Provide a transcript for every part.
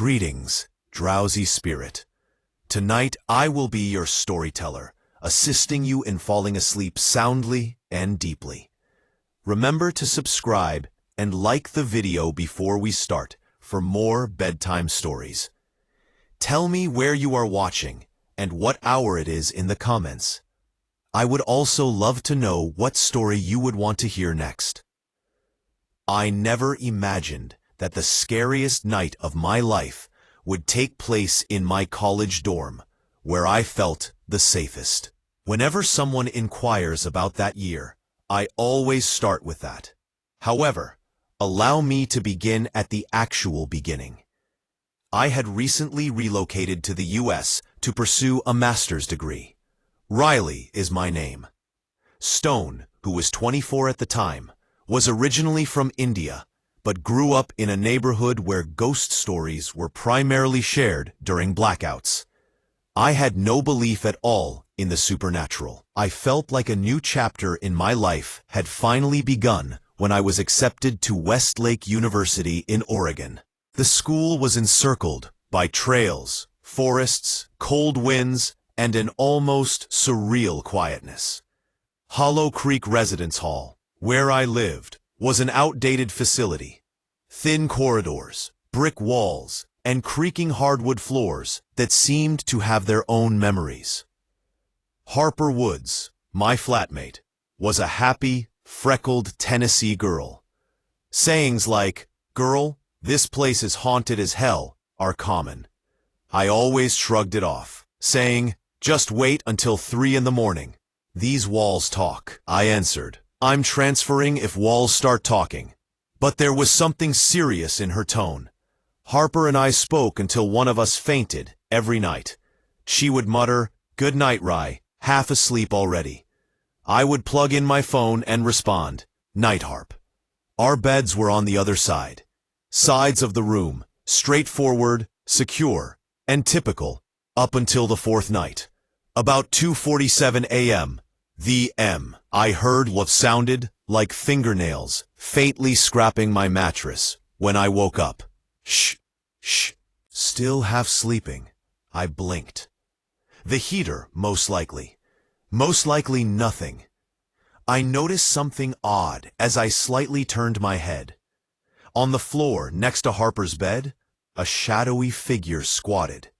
Greetings, drowsy spirit. Tonight I will be your storyteller, assisting you in falling asleep soundly and deeply. Remember to subscribe and like the video before we start for more bedtime stories. Tell me where you are watching and what hour it is in the comments. I would also love to know what story you would want to hear next. I never imagined that the scariest night of my life would take place in my college dorm, where I felt the safest. Whenever someone inquires about that year, I always start with that. However, allow me to begin at the actual beginning. I had recently relocated to the US to pursue a master's degree. Riley is my name. Stone, who was 24 at the time, was originally from India, but grew up in a neighborhood where ghost stories were primarily shared during blackouts. I had no belief at all in the supernatural. I felt like a new chapter in my life had finally begun when I was accepted to Westlake University in Oregon. The school was encircled by trails, forests, cold winds, and an almost surreal quietness. Hollow Creek Residence Hall, where I lived, was an outdated facility. Thin corridors, brick walls, and creaking hardwood floors that seemed to have their own memories. Harper Woods, my flatmate, was a happy, freckled Tennessee girl. Sayings like, "Girl, this place is haunted as hell," are common. I always shrugged it off, saying, "Just wait until 3 in the morning. These walls talk," I answered. "I'm transferring if walls start talking." But there was something serious in her tone. Harper and I spoke until one of us fainted every night. She would mutter, "Good night, Rye, half asleep already." I would plug in my phone and respond, "Night, Harp." Our beds were on the other side. Sides of the room, straightforward, secure, and typical, up until the fourth night. About 2:47 a.m., I heard what sounded like fingernails faintly scraping my mattress when I woke up. Shh, shh. Still half sleeping, I blinked. The heater, most likely. Most likely nothing. I noticed something odd as I slightly turned my head. On the floor next to Harper's bed, a shadowy figure squatted.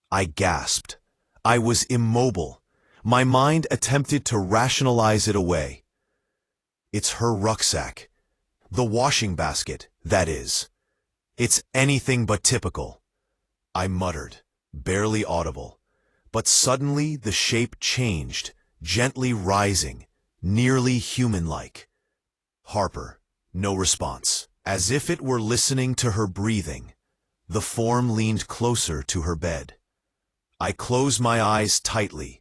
I gasped. I was immobile. My mind attempted to rationalize it away. It's her rucksack. The washing basket, that is. It's anything but typical. I muttered, barely audible. But suddenly the shape changed, gently rising, nearly human-like. Harper, no response. As if it were listening to her breathing, the form leaned closer to her bed. I closed my eyes tightly.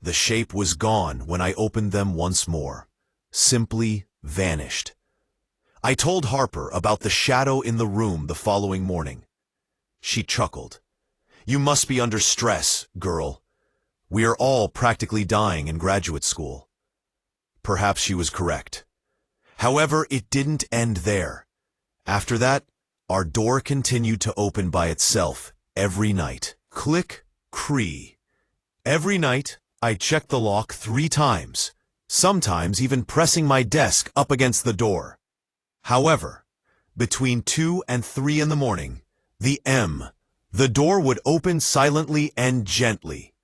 The shape was gone when I opened them once more. Simply vanished. I told Harper about the shadow in the room the following morning. She chuckled. "You must be under stress, girl. We are all practically dying in graduate school." Perhaps she was correct. However, it didn't end there. After that, our door continued to open by itself every night. Click, cree. Every night, I checked the lock 3 times, sometimes even pressing my desk up against the door. However, between 2 and 3 in the morning, the door would open silently and gently.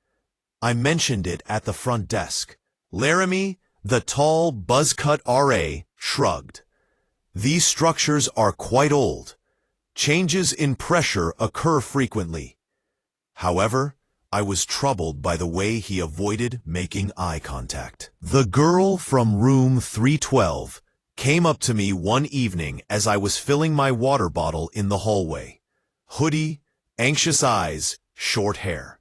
I mentioned it at the front desk. Laramie, the tall, buzz-cut RA, shrugged. "These structures are quite old. Changes in pressure occur frequently." However, I was troubled by the way he avoided making eye contact. The girl from room 312 came up to me one evening as I was filling my water bottle in the hallway. Hoodie, anxious eyes, short hair.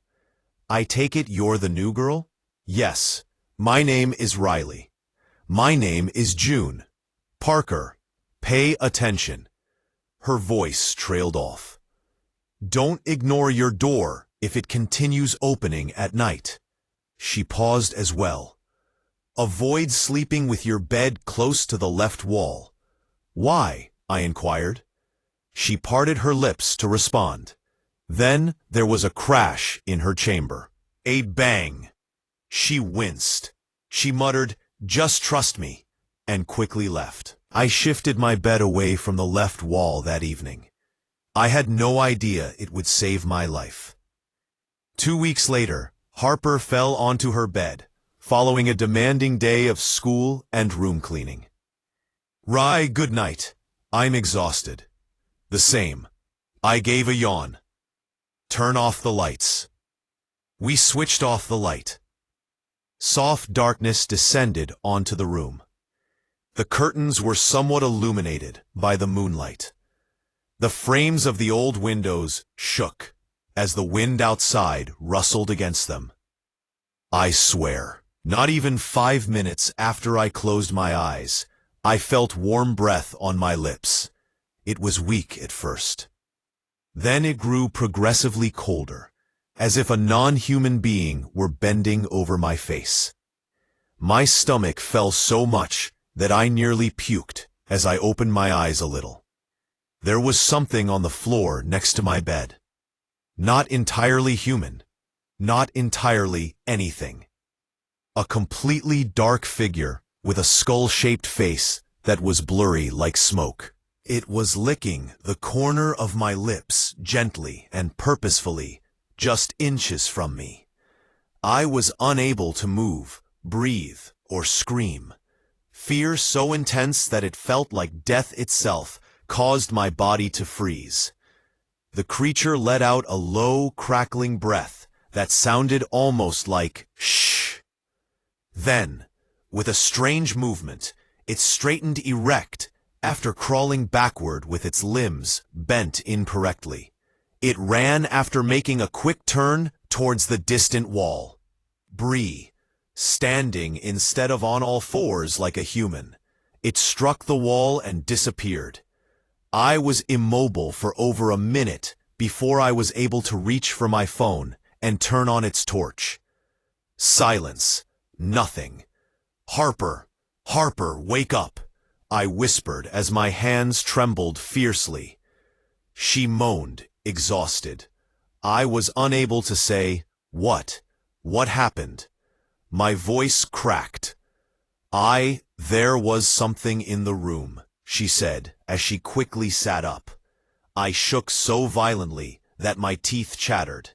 "I take it you're the new girl?" "Yes. My name is Riley." "My name is June." "Parker, pay attention." Her voice trailed off. "Don't ignore your door if it continues opening at night." She paused as well. "Avoid sleeping with your bed close to the left wall." "Why?" I inquired. She parted her lips to respond. Then there was a crash in her chamber. A bang. She winced. She muttered, "Just trust me," and quickly left. I shifted my bed away from the left wall that evening. I had no idea it would save my life. 2 weeks later, Harper fell onto her bed, following a demanding day of school and room cleaning. "Rye, good night. I'm exhausted." "The same." I gave a yawn. "Turn off the lights." We switched off the light. Soft darkness descended onto the room. The curtains were somewhat illuminated by the moonlight. The frames of the old windows shook as the wind outside rustled against them. I swear, not even 5 minutes after I closed my eyes, I felt warm breath on my lips. It was weak at first. Then it grew progressively colder, as if a non-human being were bending over my face. My stomach fell so much that I nearly puked as I opened my eyes a little. There was something on the floor next to my bed. Not entirely human. Not entirely anything. A completely dark figure with a skull-shaped face that was blurry like smoke. It was licking the corner of my lips gently and purposefully, just inches from me. I was unable to move, breathe, or scream. Fear so intense that it felt like death itself caused my body to freeze. The creature let out a low, crackling breath that sounded almost like shh. Then, with a strange movement, it straightened erect after crawling backward with its limbs bent incorrectly. It ran after making a quick turn towards the distant wall. Bree, standing instead of on all fours like a human. It struck the wall and disappeared. I was immobile for over a minute before I was able to reach for my phone and turn on its torch. Silence. Nothing. "Harper, Harper, wake up," I whispered as my hands trembled fiercely. She moaned, exhausted. I was unable to say, "What? What happened?" My voice cracked. There was something in the room," she said as she quickly sat up. I shook so violently that my teeth chattered.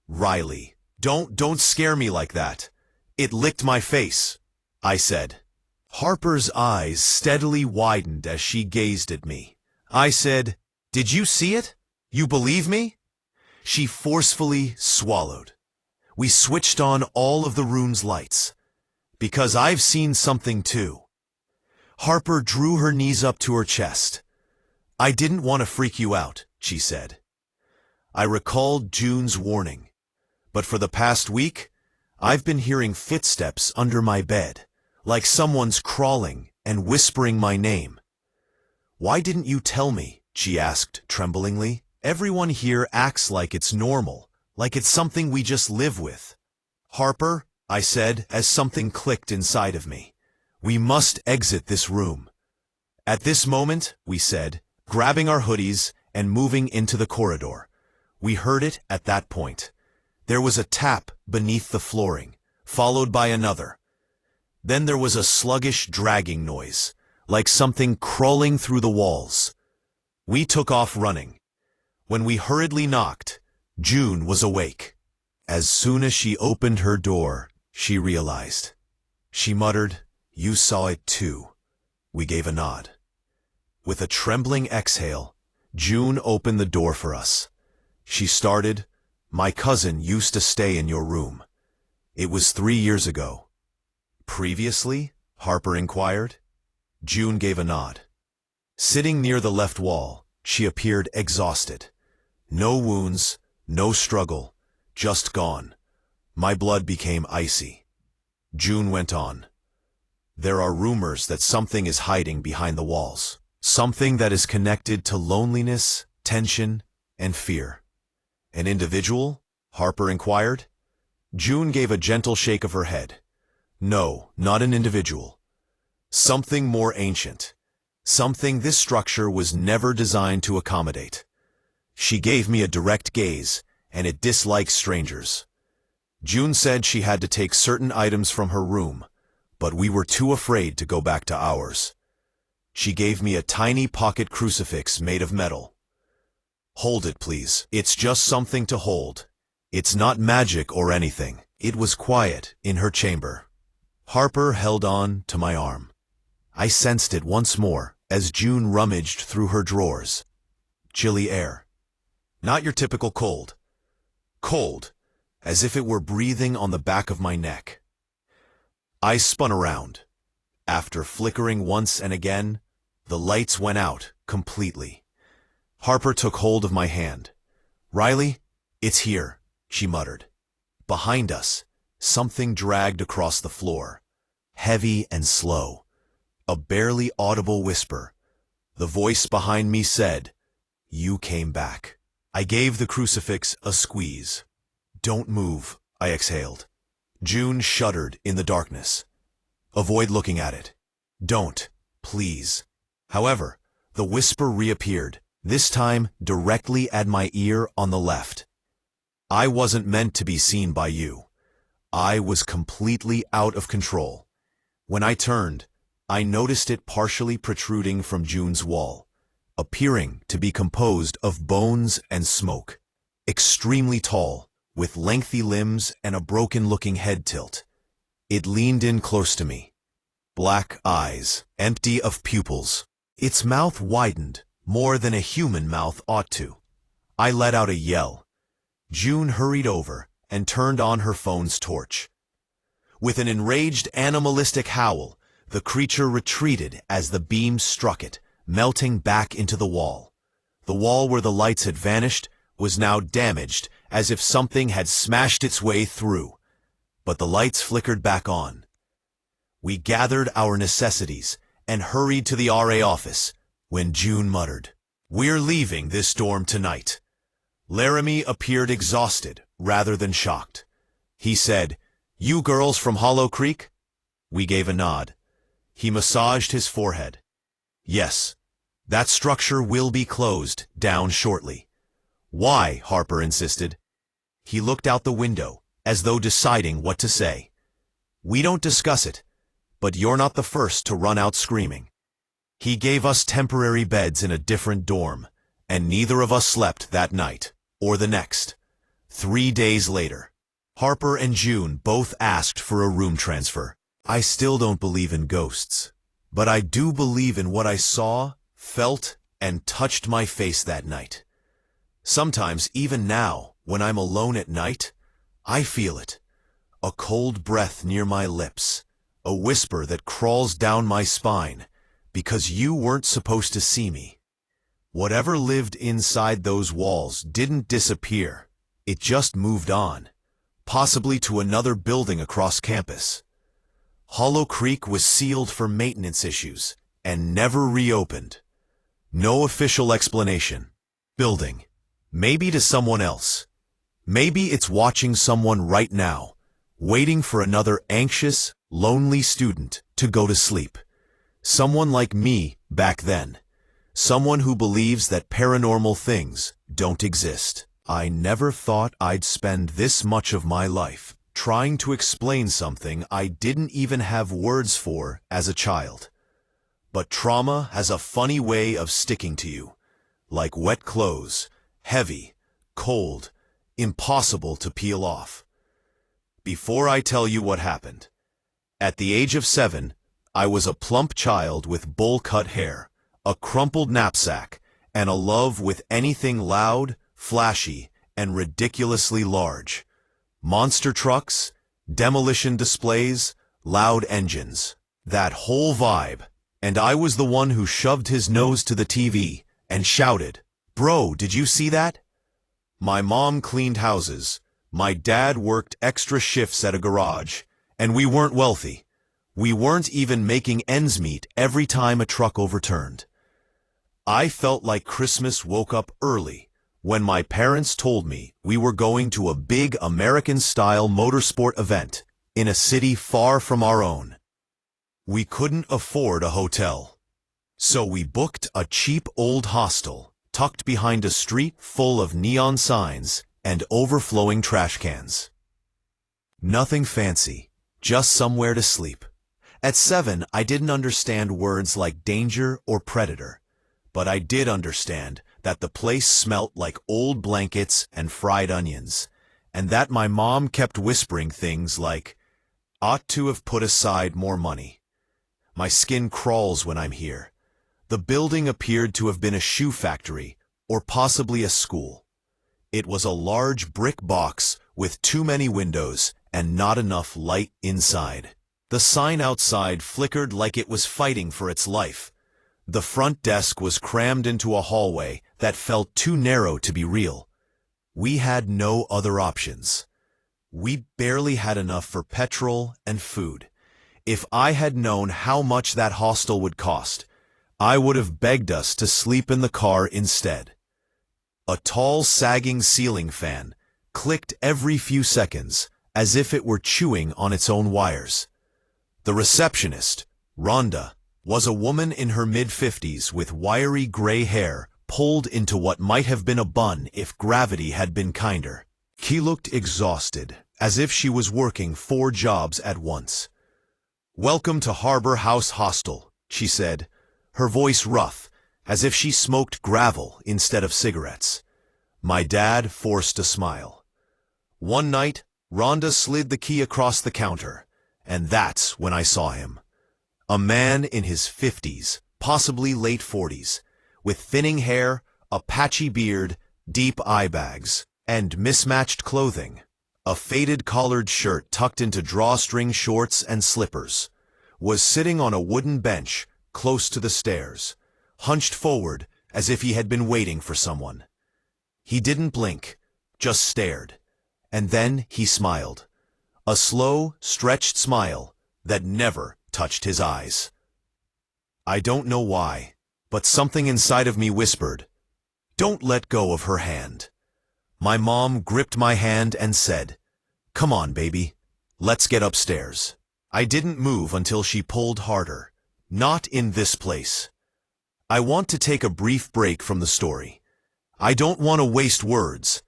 "Riley, don't scare me like that. It licked my face," I said. Harper's eyes steadily widened as she gazed at me. I said, "Did you see it? You believe me?" She forcefully swallowed. We switched on all of the room's lights. "Because I've seen something too." Harper drew her knees up to her chest. "I didn't want to freak you out," she said. I recalled June's warning. But for the past week, I've been hearing footsteps under my bed, like someone's crawling and whispering my name. "Why didn't you tell me?" she asked tremblingly. "Everyone here acts like it's normal, like it's something we just live with." "Harper," I said as something clicked inside of me, "we must exit this room." At this moment, we said, grabbing our hoodies and moving into the corridor. We heard it at that point. There was a tap beneath the flooring, followed by another. Then there was a sluggish dragging noise, like something crawling through the walls. We took off running. When we hurriedly knocked, June was awake. As soon as she opened her door, she realized. She muttered, "You saw it too." We gave a nod. With a trembling exhale, June opened the door for us. She started, "My cousin used to stay in your room. It was 3 years ago." "Previously?" Harper inquired. June gave a nod. Sitting near the left wall, she appeared exhausted. No wounds, no struggle, just gone. My blood became icy. June went on. "There are rumors that something is hiding behind the walls. Something that is connected to loneliness, tension, and fear." "An individual?" Harper inquired. June gave a gentle shake of her head. "No, not an individual. Something more ancient. something this structure was never designed to accommodate. She gave me a direct gaze, and it disliked strangers. June said she had to take certain items from her room, but we were too afraid to go back to ours. She gave me a tiny pocket crucifix made of metal. "Hold it, please. It's just something to hold. It's not magic or anything." It was quiet in her chamber. Harper held on to my arm. I sensed it once more as June rummaged through her drawers. Chilly air. Not your typical cold. Cold, as if it were breathing on the back of my neck. I spun around. After flickering once and again, the lights went out completely. Harper took hold of my hand. "Riley, it's here," she muttered. Behind us, something dragged across the floor, heavy and slow. A barely audible whisper. The voice behind me said, "You came back." I gave the crucifix a squeeze. "Don't move," I exhaled. June shuddered in the darkness. "Avoid looking at it. Don't, please." However, the whisper reappeared, this time directly at my ear on the left. "I wasn't meant to be seen by you. I was completely out of control." When I turned, I noticed it partially protruding from June's wall, appearing to be composed of bones and smoke. Extremely tall, with lengthy limbs and a broken-looking head tilt. It leaned in close to me. Black eyes, empty of pupils. Its mouth widened, more than a human mouth ought to. I let out a yell. June hurried over and turned on her phone's torch. With an enraged animalistic howl, the creature retreated as the beam struck it, melting back into the wall. The wall where the lights had vanished was now damaged, as if something had smashed its way through. But the lights flickered back on. We gathered our necessities and hurried to the RA office, when June muttered, "We're leaving this dorm tonight." Laramie appeared exhausted rather than shocked. He said, "You girls from Hollow Creek?" We gave a nod. He massaged his forehead. "Yes, that structure will be closed down shortly." "Why?" Harper insisted. He looked out the window, as though deciding what to say. "We don't discuss it, but you're not the first to run out screaming." He gave us temporary beds in a different dorm, and neither of us slept that night, or the next. 3 days later, Harper and June both asked for a room transfer. I still don't believe in ghosts, but I do believe in what I saw, felt, and touched my face that night. Sometimes, even now, when I'm alone at night, I feel it. A cold breath near my lips, a whisper that crawls down my spine, because you weren't supposed to see me. Whatever lived inside those walls didn't disappear. It just moved on, possibly to another building across campus. Hollow Creek was sealed for maintenance issues and never reopened. No official explanation. Building. Maybe to someone else. Maybe it's watching someone right now, waiting for another anxious, lonely student to go to sleep. Someone like me back then. Someone who believes that paranormal things don't exist. I never thought I'd spend this much of my life trying to explain something I didn't even have words for as a child. But trauma has a funny way of sticking to you, like wet clothes, heavy, cold, impossible to peel off. Before I tell you what happened, at the age of 7, I was a plump child with bowl-cut hair, a crumpled knapsack, and a love with anything loud, flashy, and ridiculously large. Monster trucks, demolition displays, loud engines. That whole vibe. And I was the one who shoved his nose to the TV and shouted, "Bro, did you see that?" My mom cleaned houses. My dad worked extra shifts at a garage. And we weren't wealthy. We weren't even making ends meet every time a truck overturned. I felt like Christmas woke up early when my parents told me we were going to a big American-style motorsport event in a city far from our own. We couldn't afford a hotel. So we booked a cheap old hostel, tucked behind a street full of neon signs and overflowing trash cans. Nothing fancy, just somewhere to sleep. At 7, I didn't understand words like danger or predator, but I did understand that the place smelt like old blankets and fried onions, and that my mom kept whispering things like, "Ought to have put aside more money." My skin crawls when I'm here. The building appeared to have been a shoe factory, or possibly a school. It was a large brick box with too many windows and not enough light inside. The sign outside flickered like it was fighting for its life. The front desk was crammed into a hallway that felt too narrow to be real. We had no other options. We barely had enough for petrol and food. If I had known how much that hostel would cost, I would have begged us to sleep in the car instead. A tall, sagging ceiling fan clicked every few seconds, as if it were chewing on its own wires. The receptionist, Rhonda, was a woman in her mid-50s with wiry gray hair pulled into what might have been a bun if gravity had been kinder. She looked exhausted, as if she was working 4 jobs at once. "Welcome to Harbor House Hostel," she said, her voice rough, as if she smoked gravel instead of cigarettes. My dad forced a smile. One night, Rhonda slid the key across the counter, and that's when I saw him. A man in his 50s, possibly late 40s, with thinning hair, a patchy beard, deep eye bags, and mismatched clothing. A faded collared shirt tucked into drawstring shorts and slippers, was sitting on a wooden bench close to the stairs, hunched forward as if he had been waiting for someone. He didn't blink, just stared, and then he smiled. A slow, stretched smile that never touched his eyes. I don't know why, but something inside of me whispered, "Don't let go of her hand." My mom gripped my hand and said, "Come on, baby, let's get upstairs." I didn't move until she pulled harder. "Not in this place." I want to take a brief break from the story. I don't want to waste words,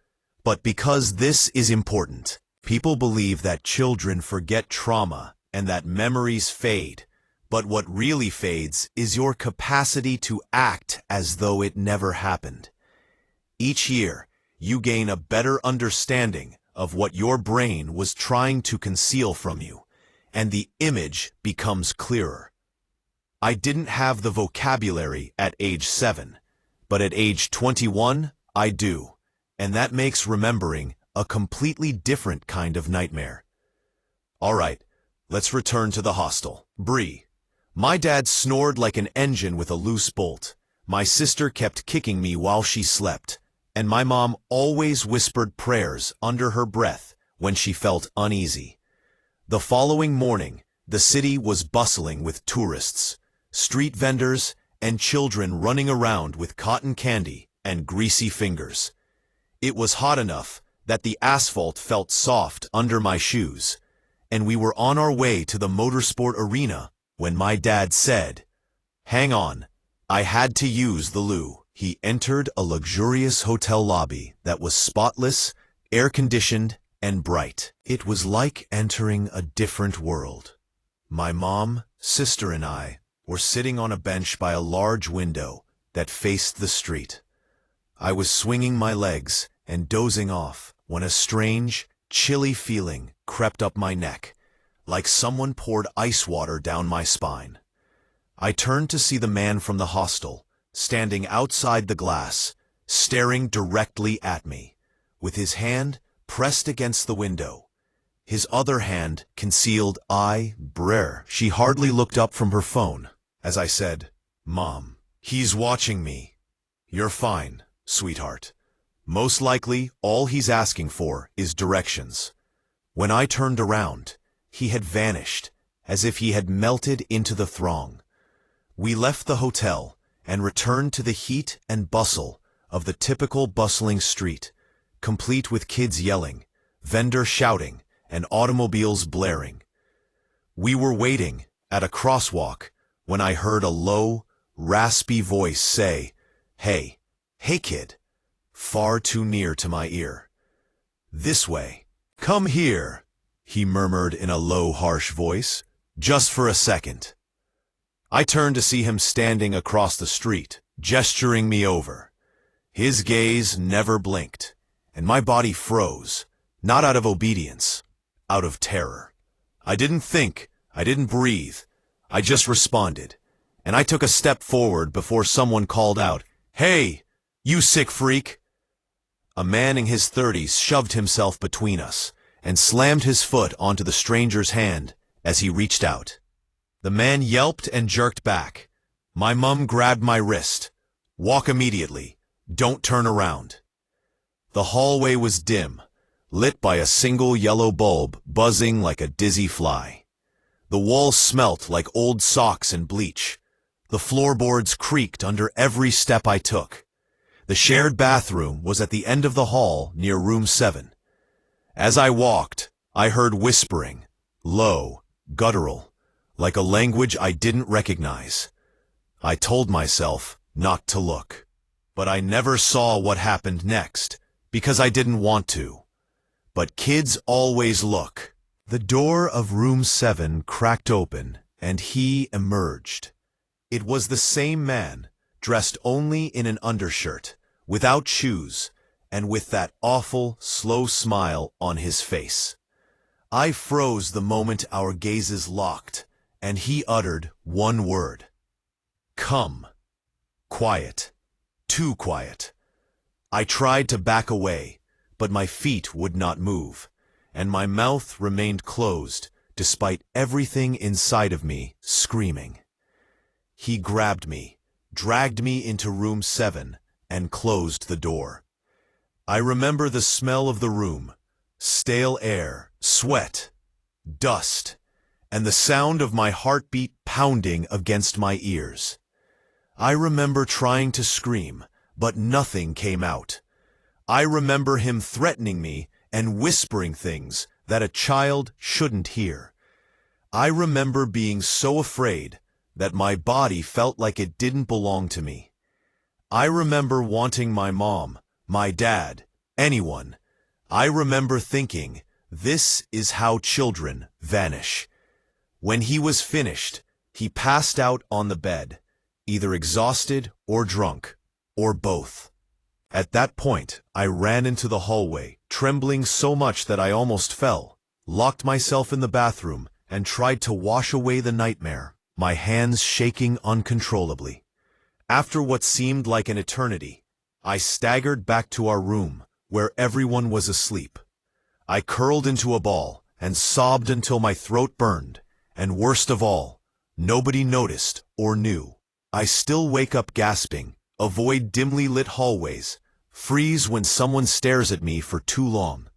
but because this is important. People believe that children forget trauma and that memories fade, but what really fades is your capacity to act as though it never happened. Each year, you gain a better understanding of what your brain was trying to conceal from you, and the image becomes clearer. I didn't have the vocabulary at age 7, but at age 21, I do, and that makes remembering a completely different kind of nightmare. All right, let's return to the hostel. Bree. My dad snored like an engine with a loose bolt. My sister kept kicking me while she slept, and my mom always whispered prayers under her breath when she felt uneasy. The following morning, the city was bustling with tourists, street vendors, and children running around with cotton candy and greasy fingers. It was hot enough that the asphalt felt soft under my shoes, and we were on our way to the motorsport arena when my dad said, "Hang on, I had to use the loo." He entered a luxurious hotel lobby that was spotless, air-conditioned, and bright. It was like entering a different world. My mom, sister, and I were sitting on a bench by a large window that faced the street. I was swinging my legs and dozing off when a strange, chilly feeling crept up my neck, like someone poured ice water down my spine. I turned to see the man from the hostel, standing outside the glass, staring directly at me, with his hand pressed against the window. His other hand concealed Brr. She hardly looked up from her phone as I said, "Mom, he's watching me." "You're fine, sweetheart. Most likely, all he's asking for is directions." When I turned around, he had vanished, as if he had melted into the throng. We left the hotel and returned to the heat and bustle of the typical bustling street, complete with kids yelling, vendors shouting, and automobiles blaring. We were waiting at a crosswalk when I heard a low, raspy voice say, "Hey, hey kid," far too near to my ear. "This way. Come here," he murmured in a low, harsh voice, "just for a second." I turned to see him standing across the street, gesturing me over. His gaze never blinked, and my body froze, not out of obedience, out of terror. I didn't think, I didn't breathe, I just responded, and I took a step forward before someone called out, "Hey, you sick freak!" A man in his 30s shoved himself between us and slammed his foot onto the stranger's hand as he reached out. The man yelped and jerked back. My mum grabbed my wrist. "Walk immediately. Don't turn around." The hallway was dim, lit by a single yellow bulb buzzing like a dizzy fly. The walls smelt like old socks and bleach. The floorboards creaked under every step I took. The shared bathroom was at the end of the hall near room 7. As I walked, I heard whispering, low, guttural, like a language I didn't recognize. I told myself not to look, but I never saw what happened next because I didn't want to. But kids always look. The door of room 7 cracked open and he emerged. It was the same man, dressed only in an undershirt, without shoes, and with that awful, slow smile on his face. I froze the moment our gazes locked, and he uttered one word. "Come." Quiet. Too quiet. I tried to back away, but my feet would not move, and my mouth remained closed, despite everything inside of me screaming. He grabbed me, dragged me into room 7, and closed the door. I remember the smell of the room, stale air, sweat, dust, and the sound of my heartbeat pounding against my ears. I remember trying to scream, but nothing came out. I remember him threatening me and whispering things that a child shouldn't hear. I remember being so afraid that my body felt like it didn't belong to me. I remember wanting my mom, my dad, anyone. I remember thinking, this is how children vanish. When he was finished, he passed out on the bed, either exhausted or drunk, or both. At that point, I ran into the hallway, trembling so much that I almost fell, locked myself in the bathroom, and tried to wash away the nightmare, my hands shaking uncontrollably. After what seemed like an eternity, I staggered back to our room, where everyone was asleep. I curled into a ball and sobbed until my throat burned. And worst of all, nobody noticed or knew. I still wake up gasping, avoid dimly lit hallways, freeze when someone stares at me for too long,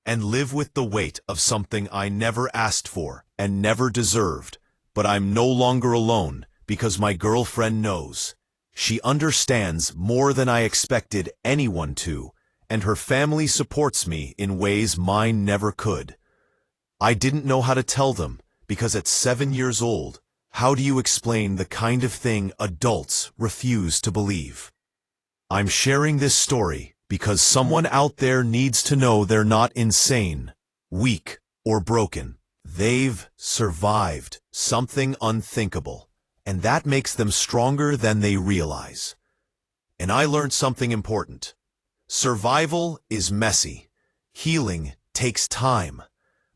and live with the weight of something I never asked for and never deserved. But I'm no longer alone because my girlfriend knows. She understands more than I expected anyone to, and her family supports me in ways mine never could. I didn't know how to tell them, because at 7 years old, how do you explain the kind of thing adults refuse to believe? I'm sharing this story because someone out there needs to know they're not insane, weak, or broken. They've survived something unthinkable, and that makes them stronger than they realize. And I learned something important. Survival is messy. Healing takes time.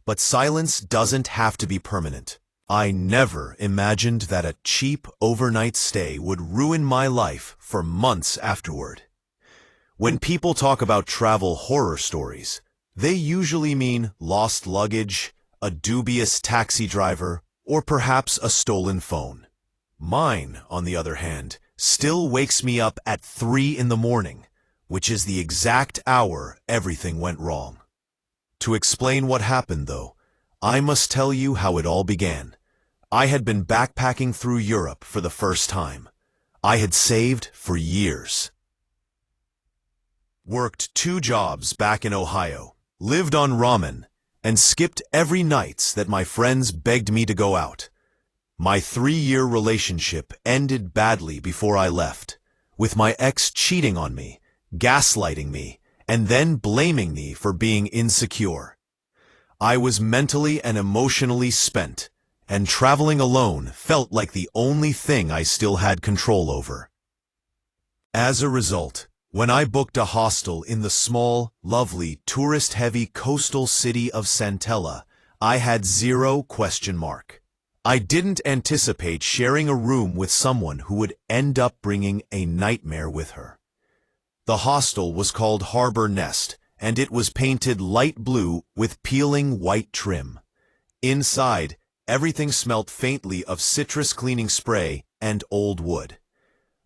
But silence doesn't have to be permanent. I never imagined that a cheap overnight stay would ruin my life for months afterward. When people talk about travel horror stories, they usually mean lost luggage, a dubious taxi driver, or perhaps a stolen phone. Mine, on the other hand, still wakes me up at 3 in the morning, which is the exact hour everything went wrong. To explain what happened, though, I must tell you how it all began. I had been backpacking through Europe for the first time. I had saved for years. Worked 2 jobs back in Ohio, lived on ramen, and skipped every night that my friends begged me to go out. My 3-year relationship ended badly before I left, with my ex cheating on me, gaslighting me, and then blaming me for being insecure. I was mentally and emotionally spent, and traveling alone felt like the only thing I still had control over. As a result, when I booked a hostel in the small, lovely, tourist-heavy coastal city of Santella, I had zero question mark. I didn't anticipate sharing a room with someone who would end up bringing a nightmare with her. The hostel was called Harbor Nest, and it was painted light blue with peeling white trim. Inside, everything smelt faintly of citrus cleaning spray and old wood.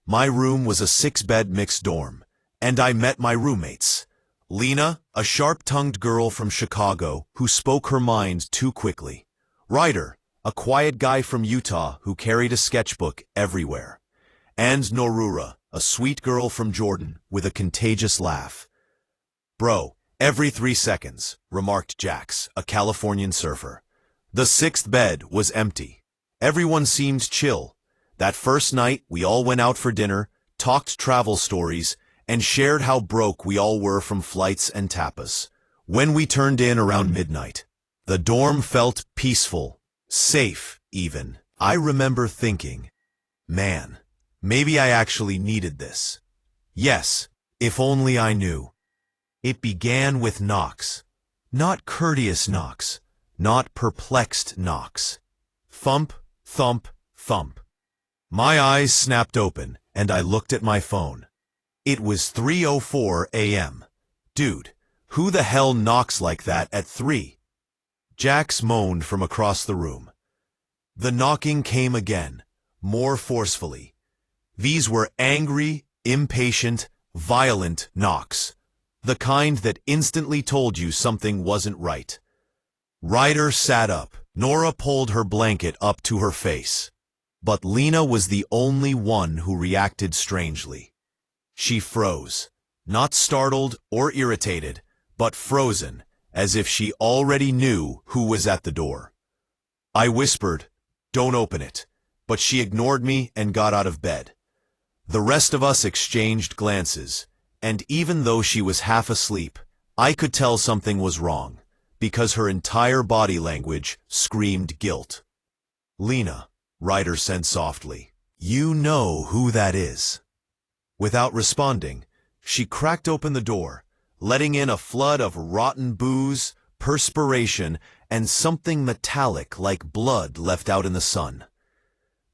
My room was a 6-bed mixed dorm, and I met my roommates. Lena, a sharp-tongued girl from Chicago who spoke her mind too quickly. Ryder, a quiet guy from Utah who carried a sketchbook everywhere. And Norura, a sweet girl from Jordan with a contagious laugh. "Bro, every 3 seconds," remarked Jax, a Californian surfer. The 6th bed was empty. Everyone seemed chill. That first night, we all went out for dinner, talked travel stories, and shared how broke we all were from flights and tapas. When we turned in around midnight, the dorm felt peaceful, safe even. I remember thinking, man, maybe I actually needed this. Yes, if only I knew. It began with knocks. Not courteous knocks, not perplexed knocks. Thump, thump, thump. My eyes snapped open, and I looked at my phone. It was 3:04 a.m. Dude, who the hell knocks like that at 3? Jax moaned from across the room. The knocking came again, more forcefully. These were angry, impatient, violent knocks. The kind that instantly told you something wasn't right. Ryder sat up. Nora pulled her blanket up to her face. But Lena was the only one who reacted strangely. She froze, not startled or irritated, but frozen, as if she already knew who was at the door. I whispered, "Don't open it," but she ignored me and got out of bed. The rest of us exchanged glances, and even though she was half asleep, I could tell something was wrong, because her entire body language screamed guilt. "Lena," Ryder said softly, "you know who that is." Without responding, she cracked open the door, letting in a flood of rotten booze, perspiration, and something metallic like blood left out in the sun.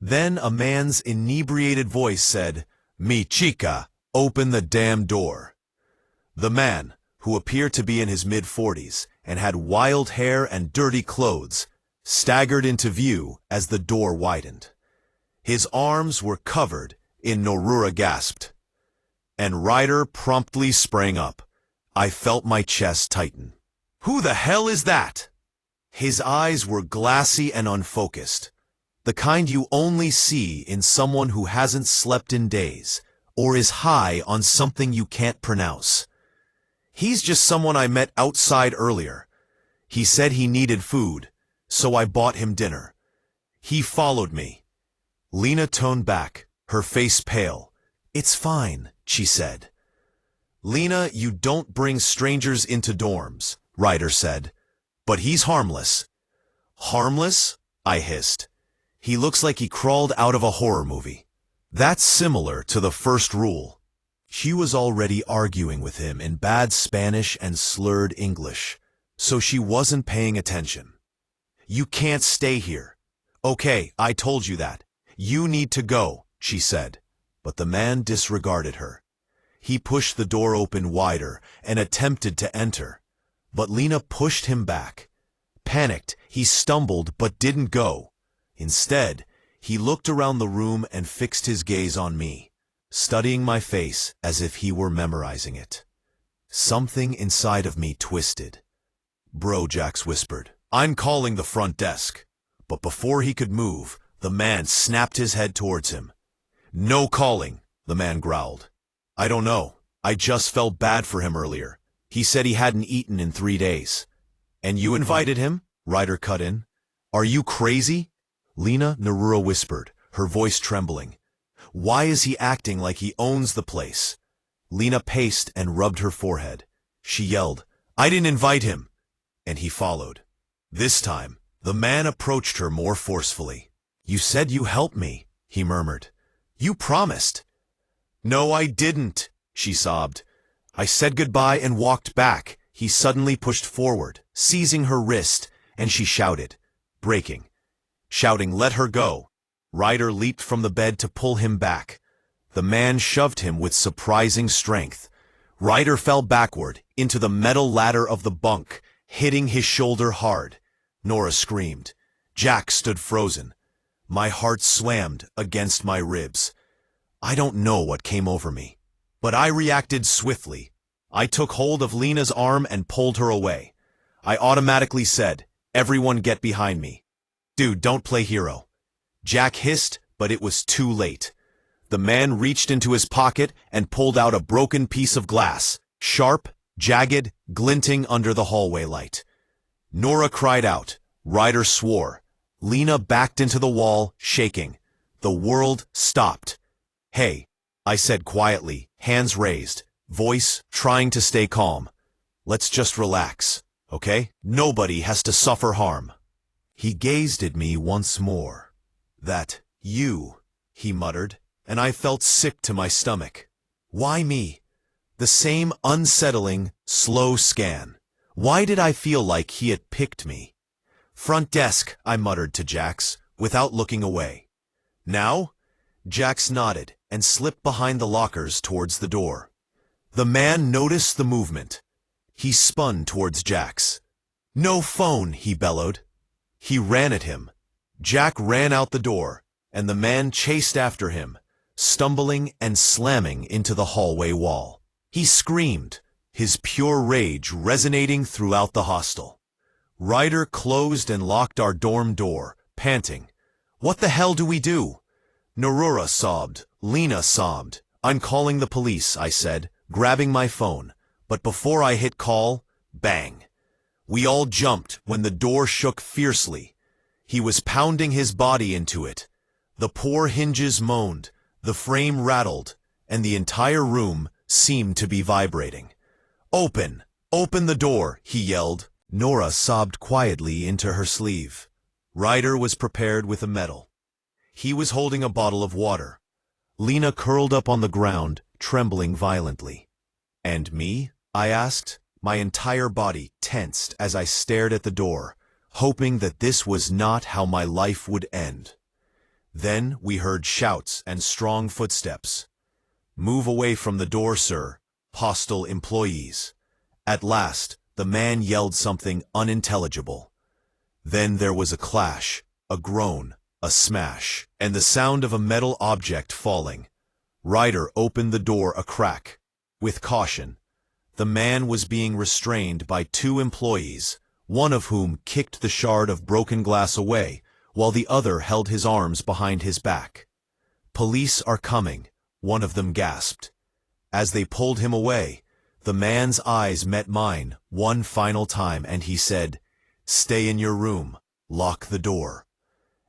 Then a man's inebriated voice said, "Mi chica, open the damn door." The man, who appeared to be in his mid-40s and had wild hair and dirty clothes, staggered into view as the door widened. His arms were covered in Norura gasped. And Ryder promptly sprang up. I felt my chest tighten. "Who the hell is that?" His eyes were glassy and unfocused, the kind you only see in someone who hasn't slept in days or is high on something you can't pronounce. "He's just someone I met outside earlier. He said he needed food, so I bought him dinner. He followed me." Lena toned back, her face pale. "It's fine," she said. "Lena, you don't bring strangers into dorms," Ryder said. "But he's harmless." "Harmless?" I hissed. "He looks like he crawled out of a horror movie." That's similar to the first rule. She was already arguing with him in bad Spanish and slurred English, so she wasn't paying attention. "You can't stay here." "Okay, I told you that. You need to go," she said. But the man disregarded her. He pushed the door open wider and attempted to enter. But Lena pushed him back. Panicked, he stumbled but didn't go. Instead, he looked around the room and fixed his gaze on me, studying my face as if he were memorizing it. Something inside of me twisted. "Bro," Jax whispered, "I'm calling the front desk." But before he could move, the man snapped his head towards him. "No calling," the man growled. "I don't know. I just felt bad for him earlier. He said he hadn't eaten in 3 days. "And you invited him?" Ryder cut in. "Are you crazy?" Lena, Narura whispered, her voice trembling. Why is he acting like he owns the place? Lena paced and rubbed her forehead. She yelled, I didn't invite him. And he followed. This time, the man approached her more forcefully. You said you helped me, he murmured. You promised. No, I didn't, she sobbed. I said goodbye and walked back. He suddenly pushed forward, seizing her wrist, and she shouted, breaking. Shouting, let her go. Ryder leaped from the bed to pull him back. The man shoved him with surprising strength. Ryder fell backward into the metal ladder of the bunk, hitting his shoulder hard. Nora screamed. Jack stood frozen. My heart slammed against my ribs. I don't know what came over me, but I reacted swiftly. I took hold of Lena's arm and pulled her away. I automatically said, everyone get behind me. Dude, don't play hero. Jack hissed, but it was too late. The man reached into his pocket and pulled out a broken piece of glass, sharp, jagged, glinting under the hallway light. Nora cried out. Ryder swore. Lena backed into the wall, shaking. The world stopped. Hey, I said quietly, hands raised, voice trying to stay calm. Let's just relax, okay? Nobody has to suffer harm. He gazed at me once more. That, you, he muttered, and I felt sick to my stomach. Why me? The same unsettling, slow scan. Why did I feel like he had picked me? Front desk, I muttered to Jax, without looking away. Now? Jax nodded and slipped behind the lockers towards the door. The man noticed the movement. He spun towards Jax. No phone, he bellowed. He ran at him. Jack ran out the door, and the man chased after him, stumbling and slamming into the hallway wall. He screamed, his pure rage resonating throughout the hostel. Ryder closed and locked our dorm door, panting. What the hell do we do? Narura sobbed. Lena sobbed. I'm calling the police, I said, grabbing my phone. But before I hit call, bang. We all jumped when the door shook fiercely. He was pounding his body into it. The poor hinges moaned, the frame rattled, and the entire room seemed to be vibrating. Open! Open the door, he yelled. Nora sobbed quietly into her sleeve. Ryder was prepared with a medal. He was holding a bottle of water. Lena curled up on the ground, trembling violently. And me? I asked. My entire body tensed as I stared at the door, hoping that this was not how my life would end. Then we heard shouts and strong footsteps. Move away from the door, sir. Hostile employees. At last, the man yelled something unintelligible. Then there was a clash, a groan, a smash, and the sound of a metal object falling. Ryder opened the door a crack. With caution. The man was being restrained by 2 employees, one of whom kicked the shard of broken glass away, while the other held his arms behind his back. Police are coming, one of them gasped. As they pulled him away, the man's eyes met mine one final time, and he said, Stay in your room, lock the door.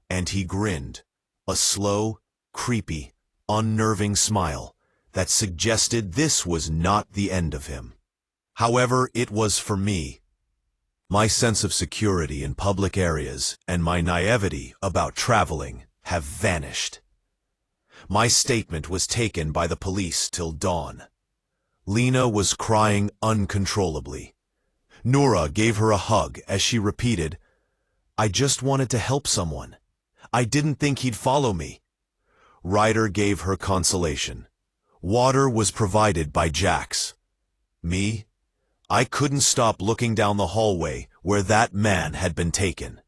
And he grinned, a slow, creepy, unnerving smile that suggested this was not the end of him. However, it was for me. My sense of security in public areas and my naivety about traveling have vanished. My statement was taken by the police till dawn. Lena was crying uncontrollably. Nora gave her a hug as she repeated, I just wanted to help someone. I didn't think he'd follow me. Ryder gave her consolation. Water was provided by Jax. Me? I couldn't stop looking down the hallway where that man had been taken.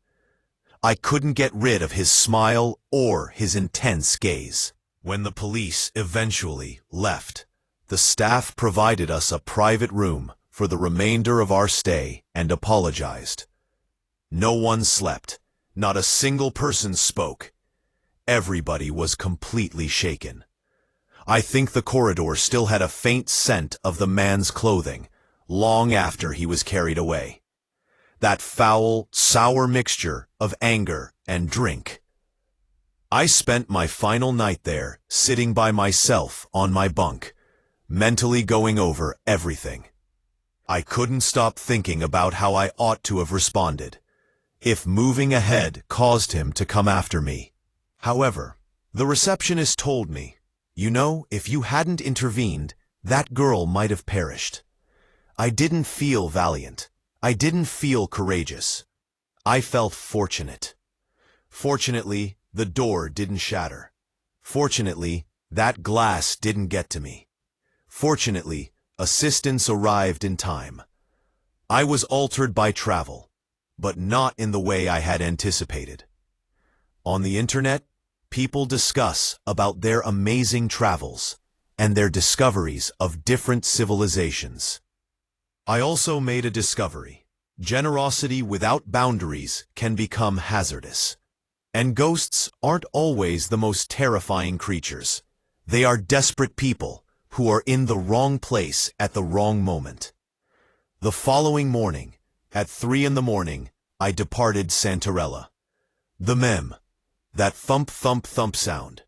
I couldn't get rid of his smile or his intense gaze. When the police eventually left, the staff provided us a private room for the remainder of our stay and apologized. No one slept. Not a single person spoke. Everybody was completely shaken. I think the corridor still had a faint scent of the man's clothing, long after he was carried away. That foul, sour mixture of anger and drink. I spent my final night there, sitting by myself on my bunk, mentally going over everything. I couldn't stop thinking about how I ought to have responded, if moving ahead caused him to come after me. However, the receptionist told me, "You know, if you hadn't intervened, that girl might have perished." I didn't feel valiant. I didn't feel courageous. I felt fortunate. Fortunately, the door didn't shatter. Fortunately, that glass didn't get to me. Fortunately, assistance arrived in time. I was altered by travel, but not in the way I had anticipated. On the internet, people discuss about their amazing travels and their discoveries of different civilizations. I also made a discovery. Generosity without boundaries can become hazardous. And ghosts aren't always the most terrifying creatures. They are desperate people who are in the wrong place at the wrong moment. The following morning, at 3 a.m, I departed Santarella. The mem, that thump thump thump sound.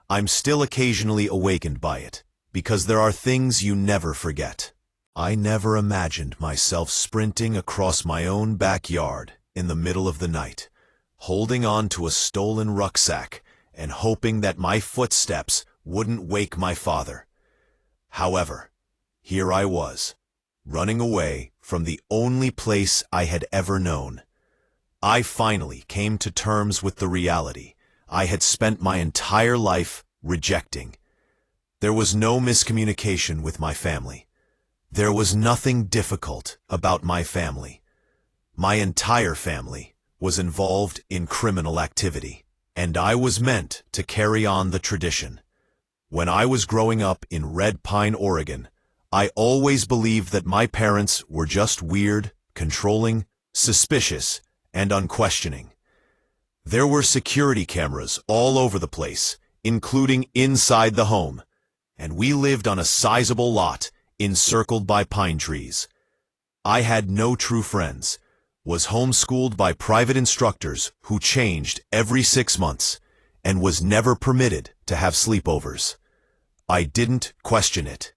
I'm still occasionally awakened by it, because there are things you never forget. I never imagined myself sprinting across my own backyard in the middle of the night, holding on to a stolen rucksack and hoping that my footsteps wouldn't wake my father. However, here I was, running away from the only place I had ever known. I finally came to terms with the reality I had spent my entire life rejecting. There was no miscommunication with my family. There was nothing difficult about my family. My entire family was involved in criminal activity, and I was meant to carry on the tradition. When I was growing up in Red Pine, Oregon, I always believed that my parents were just weird, controlling, suspicious, and unquestioning. There were security cameras all over the place, including inside the home, and we lived on a sizable lot encircled by pine trees. I had no true friends, was homeschooled by private instructors who changed every 6 months, and was never permitted to have sleepovers. I didn't question it.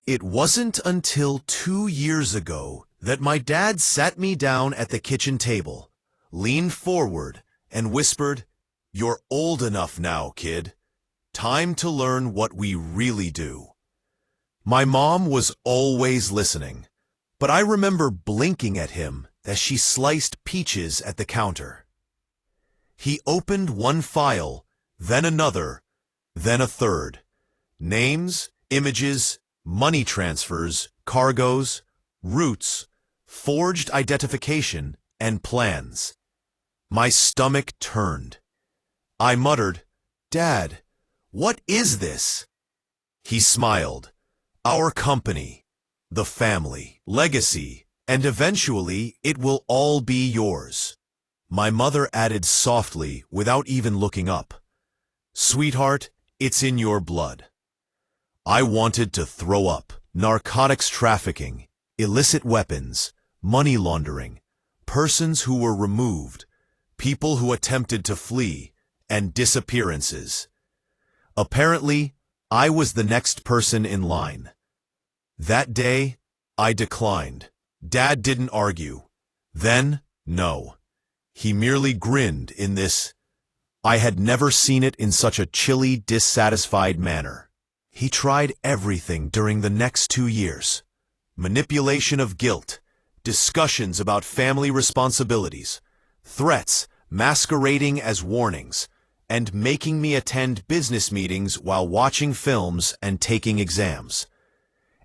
It wasn't until 2 years ago that my dad sat me down at the kitchen table, leaned forward, and whispered, "You're old enough now, kid. Time to learn what we really do." My mom was always listening, but I remember blinking at him as she sliced peaches at the counter. He opened one file, then another, then a third. Names, images, money transfers, cargoes, routes, forged identification, and plans. My stomach turned. I muttered, "Dad, what is this?" He smiled. "Our company, the family, legacy, and eventually it will all be yours." My mother added softly without even looking up, "Sweetheart, it's in your blood." I wanted to throw up. Narcotics trafficking, illicit weapons, money laundering, persons who were removed, people who attempted to flee, and disappearances. Apparently, I was the next person in line. That day, I declined. Dad didn't argue. Then, no. He merely grinned in this. I had never seen it in such a chilly, dissatisfied manner. He tried everything during the next 2 years. Manipulation of guilt, discussions about family responsibilities, threats masquerading as warnings, and making me attend business meetings while watching films and taking exams.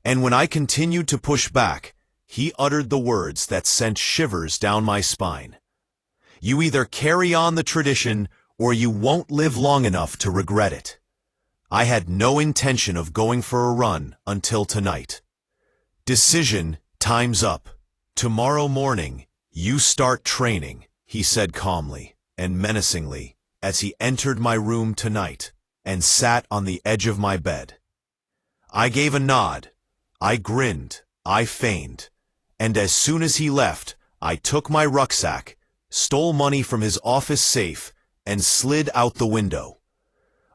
And when I continued to push back, he uttered the words that sent shivers down my spine. "You either carry on the tradition or you won't live long enough to regret it." I had no intention of going for a run until tonight. "Decision, time's up. Tomorrow morning, you start training," he said calmly and menacingly as he entered my room tonight and sat on the edge of my bed. I gave a nod. I grinned. I feigned. And as soon as he left, I took my rucksack, stole money from his office safe, and slid out the window.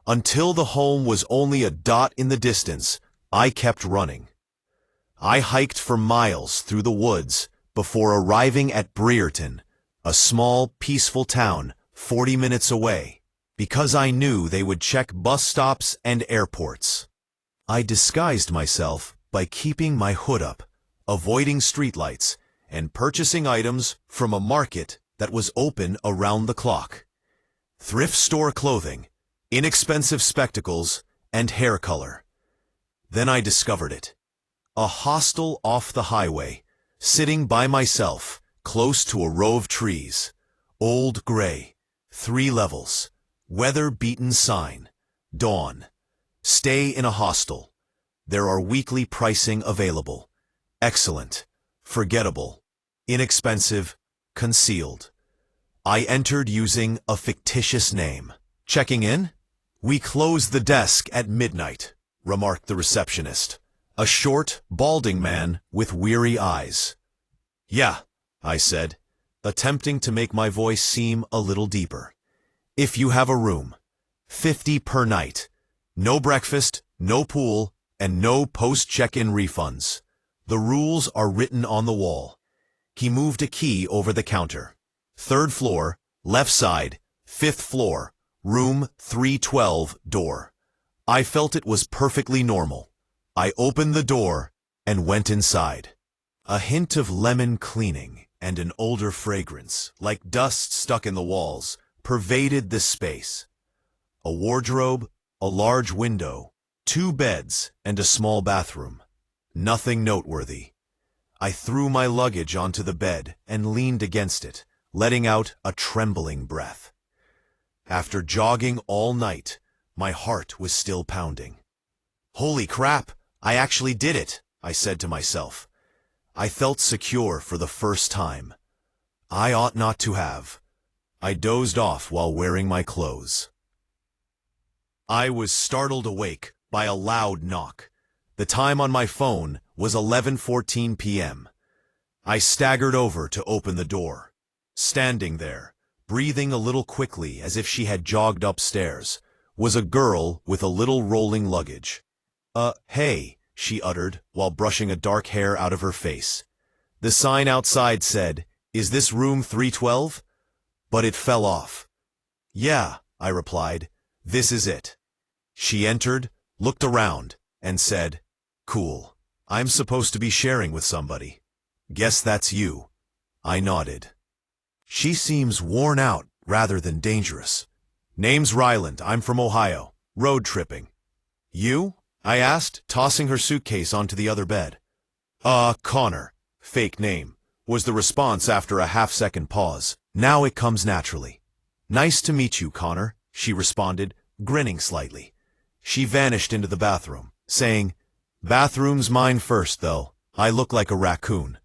Until the home was only a dot in the distance, I kept running. I hiked for miles through the woods before arriving at Brereton, a small, peaceful town 40 minutes away, because I knew they would check bus stops and airports. I disguised myself by keeping my hood up, avoiding streetlights, and purchasing items from a market that was open around the clock. Thrift store clothing, inexpensive spectacles, and hair color. Then I discovered it. A hostel off the highway, sitting by myself, close to a row of trees. Old gray, 3 levels, weather-beaten sign, dawn. Stay in a hostel. There are weekly pricing available. Excellent, forgettable, inexpensive, concealed. I entered using a fictitious name. Checking in? "We close the desk at midnight," remarked the receptionist, a short, balding man with weary eyes. "Yeah," I said, attempting to make my voice seem a little deeper. "If you have a room, 50 per night. No breakfast, no pool, and no post-check-in refunds. The rules are written on the wall." He moved a key over the counter. "3rd floor, left side, 5th floor, room 312, door." I felt it was perfectly normal. I opened the door and went inside. A hint of lemon cleaning and an older fragrance, like dust stuck in the walls, pervaded this space. A wardrobe, a large window, 2 beds, and a small bathroom. Nothing noteworthy. I threw my luggage onto the bed and leaned against it, letting out a trembling breath. After jogging all night, my heart was still pounding. "Holy crap, I actually did it," I said to myself. I felt secure for the first time. I ought not to have. I dozed off while wearing my clothes. I was startled awake by a loud knock. The time on my phone was 11:14 p.m. I staggered over to open the door. Standing there, breathing a little quickly as if she had jogged upstairs, was a girl with a little rolling luggage. Hey," she uttered while brushing a dark hair out of her face. The sign outside said, "Is this room 312? But it fell off. "Yeah," I replied, "this is it." She entered, looked around, and said, "Cool. I'm supposed to be sharing with somebody. Guess that's you." I nodded. "She seems worn out rather than dangerous." "Name's Ryland. I'm from Ohio. Road tripping." "You?" I asked, tossing her suitcase onto the other bed. Connor. Fake name," was the response after a half-second pause. Now it comes naturally. "Nice to meet you, Connor," she responded, grinning slightly. She vanished into the bathroom, saying, "Bathroom's mine first, though. I look like a raccoon."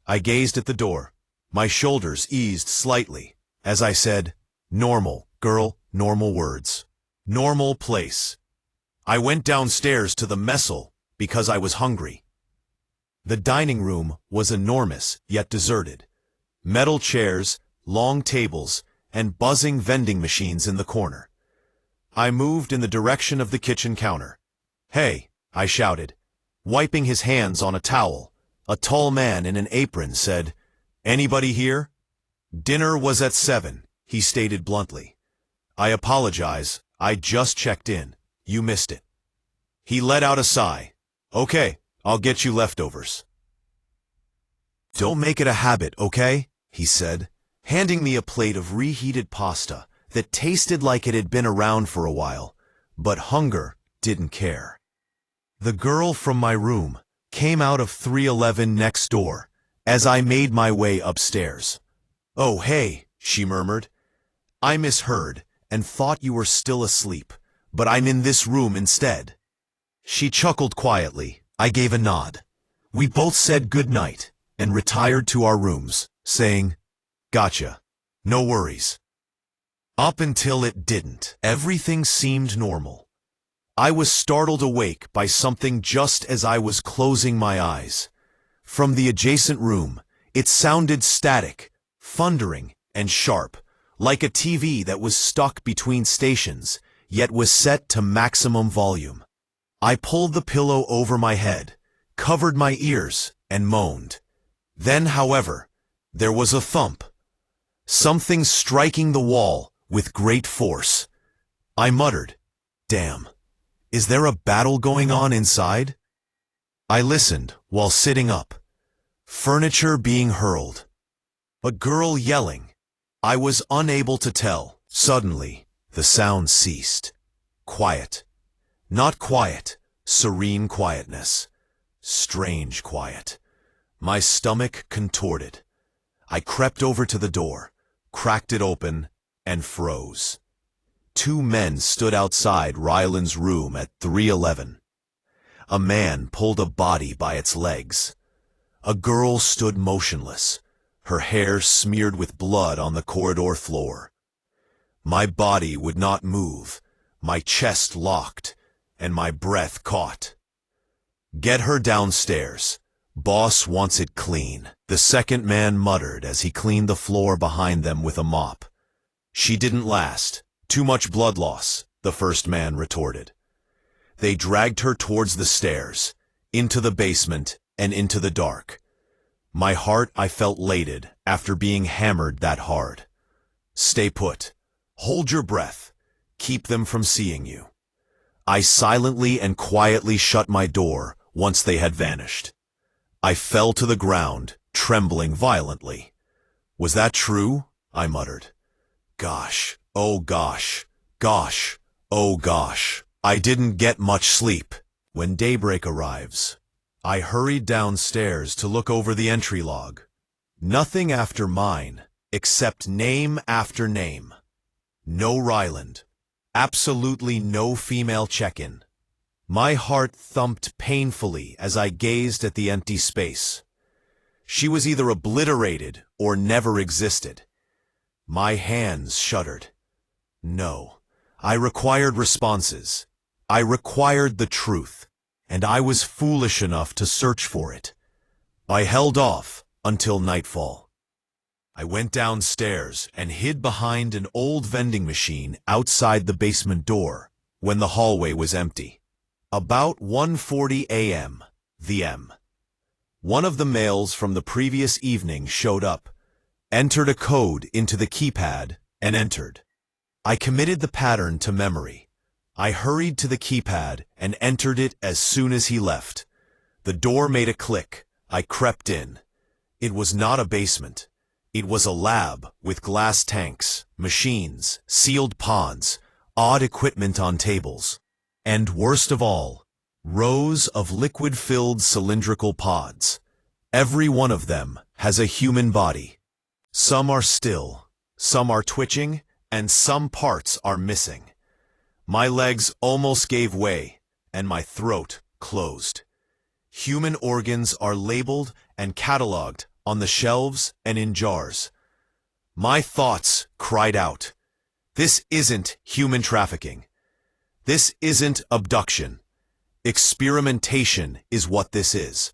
I gazed at the door. My shoulders eased slightly as I said, "Normal, girl, normal words. Normal place." I went downstairs to the messel because I was hungry. The dining room was enormous yet deserted. Metal chairs, long tables, and buzzing vending machines in the corner. I moved in the direction of the kitchen counter. "Hey," I shouted. Wiping his hands on a towel, a tall man in an apron said, "Anybody here?" "Dinner was at 7, he stated bluntly. "I apologize, I just checked in. You missed it." He let out a sigh. "Okay, I'll get you leftovers." "Don't make it a habit, okay?" he said, handing me a plate of reheated pasta that tasted like it had been around for a while, but hunger didn't care. The girl from my room came out of 311 next door as I made my way upstairs. "Oh, hey," she murmured. "I misheard and thought you were still asleep, but I'm in this room instead." She chuckled quietly. I gave a nod. We both said good night and retired to our rooms, saying, "Gotcha. No worries." Up until it didn't, everything seemed normal. I was startled awake by something just as I was closing my eyes. From the adjacent room, it sounded static, thundering, and sharp, like a TV that was stuck between stations, yet was set to maximum volume. I pulled the pillow over my head, covered my ears, and moaned. Then, however, there was a thump. Something striking the wall with great force. I muttered, "Damn, is there a battle going on inside?" I listened while sitting up. Furniture being hurled. A girl yelling. I was unable to tell. Suddenly, the sound ceased. Quiet. Not quiet, serene quietness. Strange quiet. My stomach contorted. I crept over to the door, cracked it open, and froze. 2 men stood outside Ryland's room at 311. A man pulled a body by its legs. A girl stood motionless, her hair smeared with blood on the corridor floor. My body would not move, my chest locked, and my breath caught. "Get her downstairs. Boss wants it clean," the second man muttered as he cleaned the floor behind them with a mop. "She didn't last. Too much blood loss," the first man retorted. They dragged her towards the stairs, into the basement, and into the dark. My heart, I felt, elated after being hammered that hard. "Stay put. Hold your breath. Keep them from seeing you." I silently and quietly shut my door once they had vanished. I fell to the ground, trembling violently. "Was that true?" I muttered. "Gosh, oh gosh, gosh, oh gosh." I didn't get much sleep. When daybreak arrives, I hurried downstairs to look over the entry log. Nothing after mine, except name after name. No Ryland. Absolutely no female check-in. My heart thumped painfully as I gazed at the empty space. She was either obliterated or never existed. My hands shuddered. No, I required responses. I required the truth, and I was foolish enough to search for it. I held off until nightfall. I went downstairs and hid behind an old vending machine outside the basement door when the hallway was empty. About 1:40 a.m. VM. One of the mails from the previous evening showed up, entered a code into the keypad, and entered. I committed the pattern to memory. I hurried to the keypad and entered it as soon as he left. The door made a click. I crept in. It was not a basement. It was a lab with glass tanks, machines, sealed pods, odd equipment on tables, and worst of all, rows of liquid-filled cylindrical pods. Every one of them has a human body. Some are still, some are twitching, and some parts are missing. My legs almost gave way, and my throat closed. Human organs are labeled and cataloged on the shelves and in jars. My thoughts cried out, "This isn't human trafficking. This isn't abduction. Experimentation is what this is."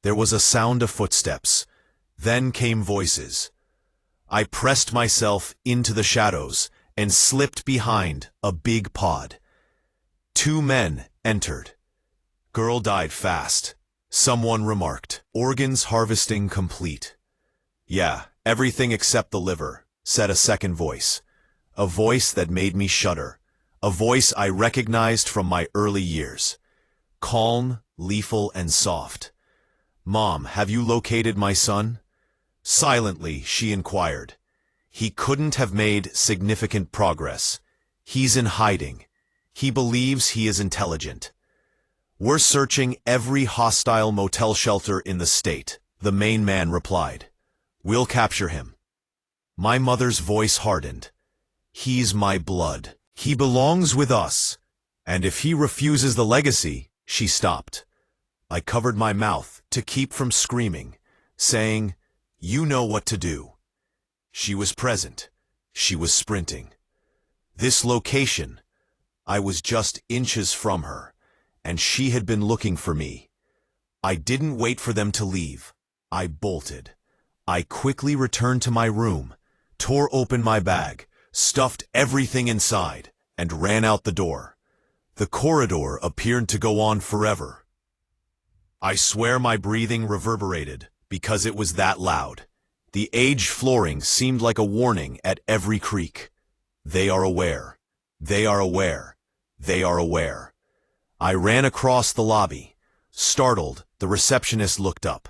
There was a sound of footsteps. Then came voices. I pressed myself into the shadows and slipped behind a big pod. 2 men entered. "Girl died fast," someone remarked. "Organs harvesting complete." "Yeah, everything except the liver," said a second voice. A voice that made me shudder. A voice I recognized from my early years. Calm, lethal, and soft. "Mom, have you located my son?" Silently, she inquired. "He couldn't have made significant progress. He's in hiding. He believes he is intelligent." "We're searching every hostile motel shelter in the state," the main man replied. "We'll capture him." My mother's voice hardened. "He's my blood. He belongs with us. And if he refuses the legacy," she stopped. I covered my mouth to keep from screaming, saying, "You know what to do." She was present. She was sprinting. This location, I was just inches from her, and she had been looking for me. I didn't wait for them to leave. I bolted. I quickly returned to my room, tore open my bag, stuffed everything inside, and ran out the door. The corridor appeared to go on forever. I swear my breathing reverberated because it was that loud. The aged flooring seemed like a warning at every creak. They are aware. They are aware. They are aware. I ran across the lobby. Startled, the receptionist looked up.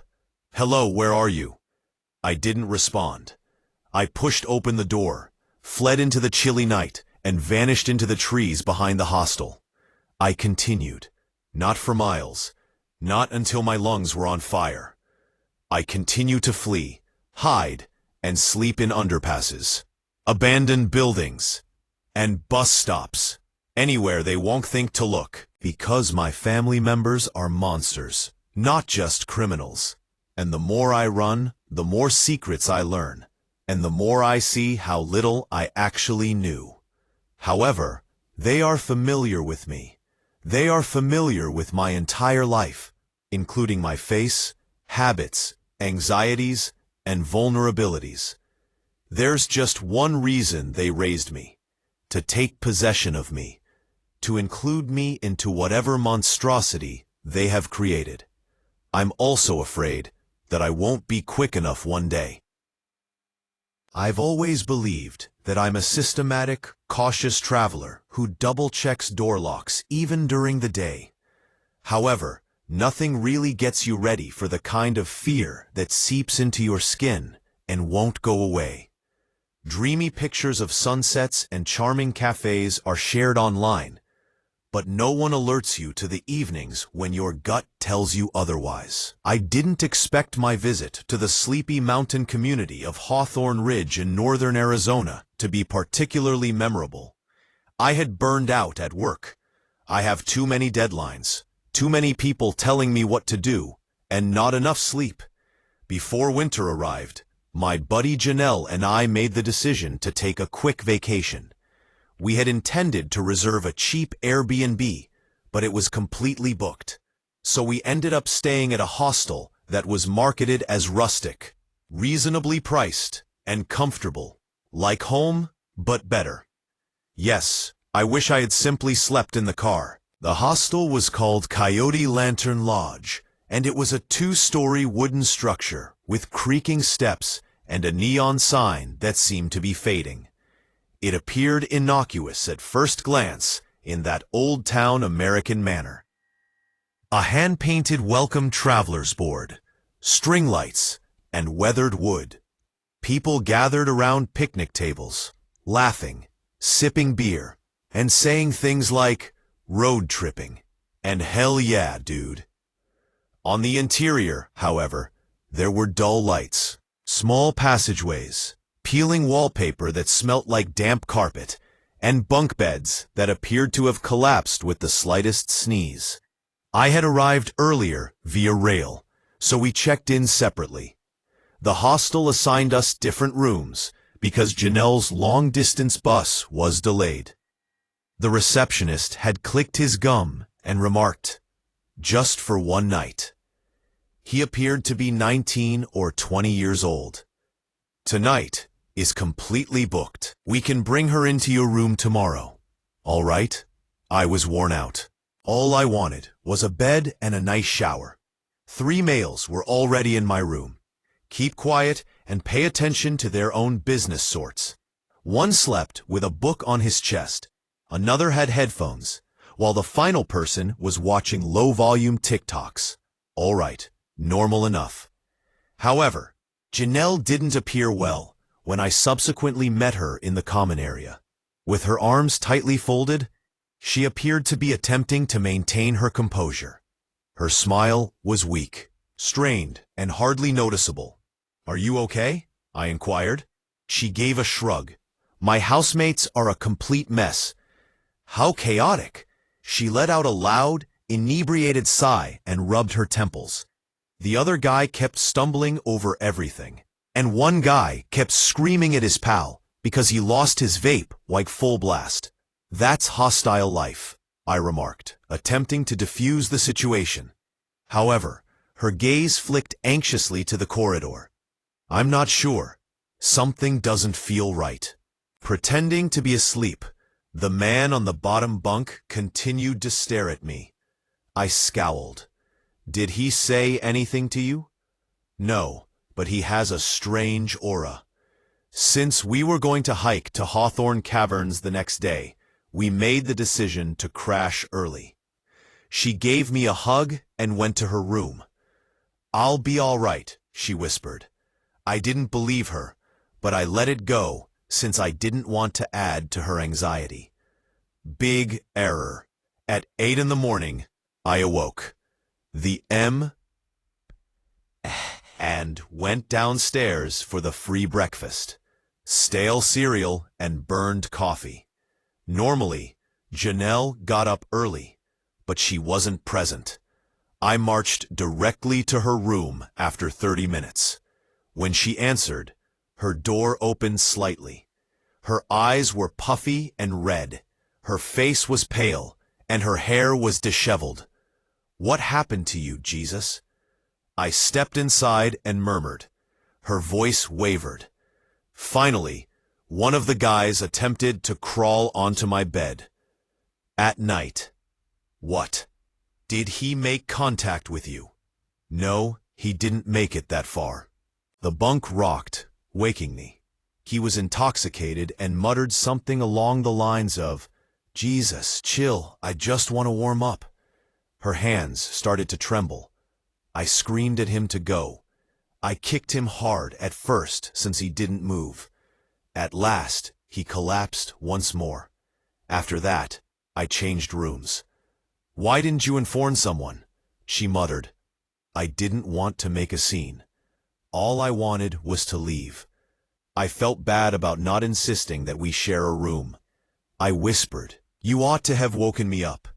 "Hello, where are you?" I didn't respond. I pushed open the door, fled into the chilly night, and vanished into the trees behind the hostel. I continued. Not for miles. Not until my lungs were on fire. I continued to flee, hide, and sleep in underpasses, abandoned buildings, and bus stops. Anywhere they won't think to look. Because my family members are monsters, not just criminals. And the more I run, the more secrets I learn, and the more I see how little I actually knew. However, they are familiar with me. They are familiar with my entire life, including my face, habits, anxieties, and vulnerabilities. There's just one reason they raised me: to take possession of me, to include me into whatever monstrosity they have created. I'm also afraid that I won't be quick enough one day. I've always believed that I'm a systematic, cautious traveler who double-checks door locks even during the day. However, nothing really gets you ready for the kind of fear that seeps into your skin and won't go away. Dreamy pictures of sunsets and charming cafes are shared online, but no one alerts you to the evenings when your gut tells you otherwise. I didn't expect my visit to the sleepy mountain community of Hawthorne Ridge in northern Arizona to be particularly memorable. I had burned out at work. I have too many deadlines, too many people telling me what to do, and not enough sleep. Before winter arrived, my buddy Janelle and I made the decision to take a quick vacation. We had intended to reserve a cheap Airbnb, but it was completely booked. So we ended up staying at a hostel that was marketed as rustic, reasonably priced, and comfortable. Like home, but better. Yes, I wish I had simply slept in the car. The hostel was called Coyote Lantern Lodge, and it was a 2-story wooden structure with creaking steps and a neon sign that seemed to be fading. It appeared innocuous at first glance in that old-town American manner. A hand-painted welcome traveler's board, string lights, and weathered wood. People gathered around picnic tables, laughing, sipping beer, and saying things like, "road tripping," and "hell yeah, dude." On the interior, however, there were dull lights, small passageways, peeling wallpaper that smelt like damp carpet, and bunk beds that appeared to have collapsed with the slightest sneeze. I had arrived earlier via rail, so we checked in separately. The hostel assigned us different rooms because Janelle's long-distance bus was delayed. The receptionist had clicked his gum and remarked, "Just for one night." He appeared to be 19 or 20 years old. "Tonight is completely booked. We can bring her into your room tomorrow." All right. I was worn out. All I wanted was a bed and a nice shower. 3 males were already in my room. Keep quiet and pay attention to their own business sorts. One slept with a book on his chest. Another had headphones, while the final person was watching low-volume TikToks. All right, normal enough. However, Janelle didn't appear well when I subsequently met her in the common area. With her arms tightly folded, she appeared to be attempting to maintain her composure. Her smile was weak, strained, and hardly noticeable. "Are you okay?" I inquired. She gave a shrug. "My housemates are a complete mess." "How chaotic!" She let out a loud, inebriated sigh and rubbed her temples. The other guy kept stumbling over everything. And one guy kept screaming at his pal because he lost his vape like full blast. "That's hostile life," I remarked, attempting to defuse the situation. However, her gaze flicked anxiously to the corridor. "I'm not sure. Something doesn't feel right. Pretending to be asleep, the man on the bottom bunk continued to stare at me. I scowled. Did he say anything to you? No, but he has a strange aura. Since we were going to hike to Hawthorne Caverns the next day, we made the decision to crash early. She gave me a hug and went to her room. "I'll be all right," she whispered. I didn't believe her, but I let it go since I didn't want to add to her anxiety. Big error. At 8 in the morning, I awoke. The M and went downstairs for the free breakfast. Stale cereal and burned coffee. Normally, Janelle got up early, but she wasn't present. I marched directly to her room after 30 minutes. When she answered, her door opened slightly. Her eyes were puffy and red, her face was pale, and her hair was disheveled. "What happened to you, Jesus?" I stepped inside and murmured. Her voice wavered. Finally, one of the guys attempted to crawl onto my bed. "At night." "What? Did he make contact with you?" "No, he didn't make it that far." The bunk rocked, waking me. He was intoxicated and muttered something along the lines of, "Jesus, chill, I just want to warm up." Her hands started to tremble. I screamed at him to go. I kicked him hard at first since he didn't move. At last, he collapsed once more. After that, I changed rooms. "Why didn't you inform someone?" she muttered. I didn't want to make a scene. All I wanted was to leave. I felt bad about not insisting that we share a room. I whispered, "You ought to have woken me up.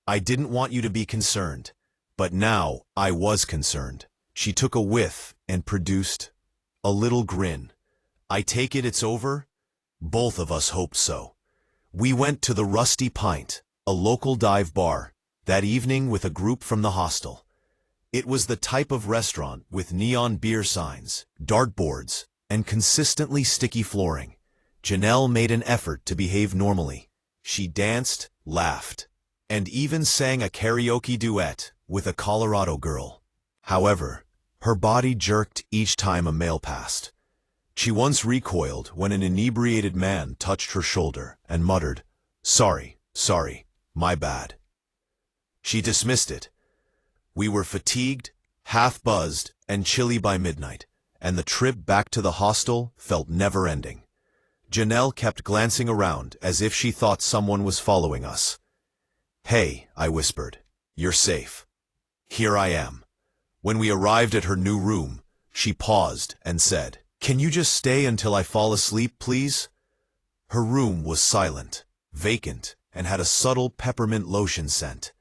I didn't want you to be concerned." But now I was concerned. She took a whiff and produced a little grin. "I take it it's over?" Both of us hoped so. We went to the Rusty Pint, a local dive bar, that evening with a group from the hostel. It was the type of restaurant with neon beer signs, dartboards, and consistently sticky flooring. Janelle made an effort to behave normally. She danced, laughed, and even sang a karaoke duet with a Colorado girl. However, her body jerked each time a male passed. She once recoiled when an inebriated man touched her shoulder and muttered, sorry, my bad." She dismissed it. We were fatigued, half-buzzed, and chilly by midnight, and the trip back to the hostel felt never-ending. Janelle kept glancing around as if she thought someone was following us. "Hey," I whispered, "you're safe." "Here I am." When we arrived at her new room, she paused and said, "Can you just stay until I fall asleep, please?" Her room was silent, vacant, and had a subtle peppermint lotion scent.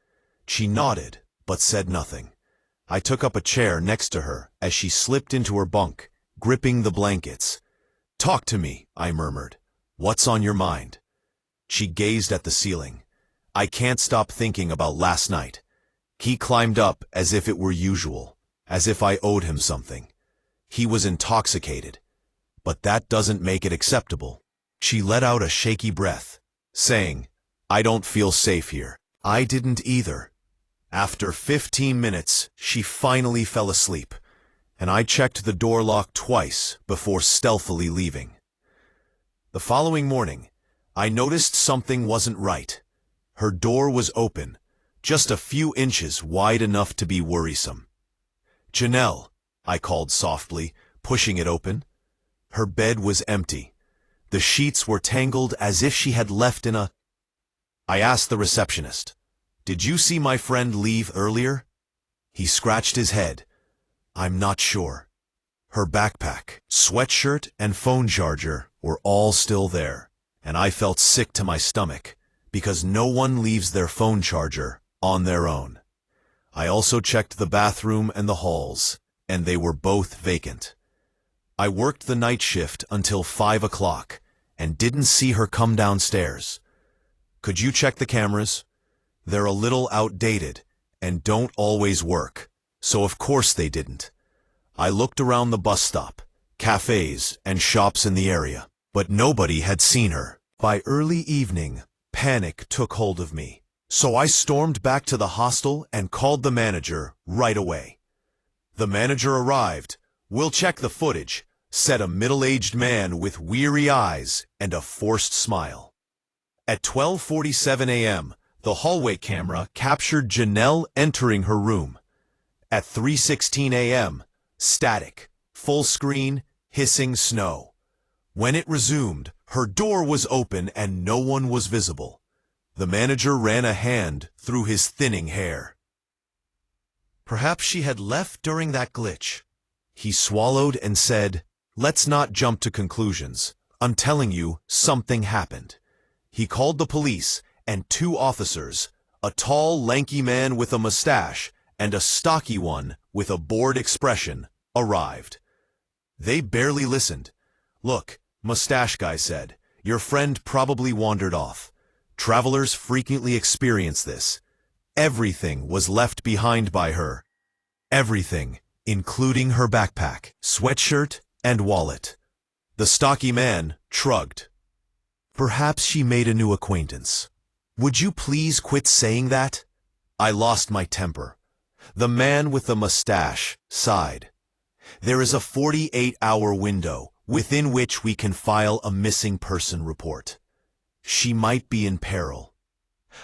She nodded, but said nothing. I took up a chair next to her as she slipped into her bunk, gripping the blankets. "Talk to me," I murmured. "What's on your mind?" She gazed at the ceiling. "I can't stop thinking about last night." He climbed up as if it were usual, as if I owed him something. He was intoxicated, but that doesn't make it acceptable. She let out a shaky breath, saying, "I don't feel safe here." I didn't either. After 15 minutes, she finally fell asleep, and I checked the door lock twice before stealthily leaving. The following morning, I noticed something wasn't right. Her door was open, just a few inches wide enough to be worrisome. "Janelle," I called softly, pushing it open. Her bed was empty. The sheets were tangled as if she had left in a... I asked the receptionist, "Did you see my friend leave earlier?" He scratched his head. "I'm not sure." Her backpack, sweatshirt, and phone charger were all still there, and I felt sick to my stomach, because no one leaves their phone charger on their own. I also checked the bathroom and the halls, and they were both vacant. I worked the night shift until 5 o'clock and didn't see her come downstairs. "Could you check the cameras?" "They're a little outdated and don't always work, so of course they didn't." I looked around the bus stop, cafes, and shops in the area, but nobody had seen her. By early evening, panic took hold of me, so I stormed back to the hostel and called the manager right away. The manager arrived. "We'll check the footage," said a middle-aged man with weary eyes and a forced smile. At 12:47 a.m., the hallway camera captured Janelle entering her room. At 3:16 a.m., static, full screen, hissing snow. When it resumed, her door was open and no one was visible. The manager ran a hand through his thinning hair. Perhaps she had left during that glitch. He swallowed and said, "Let's not jump to conclusions. I'm telling you, something happened." He called the police, and 2 officers, a tall, lanky man with a mustache and a stocky one with a bored expression, arrived. They barely listened. "Look," mustache guy said, "your friend probably wandered off. Travelers frequently experience this. Everything was left behind by her. Everything, including her backpack, sweatshirt, and wallet." The stocky man shrugged. "Perhaps she made a new acquaintance. Would you please quit saying that?" I lost my temper. The man with the mustache sighed. "There is a 48-hour window within which we can file a missing person report. She might be in peril."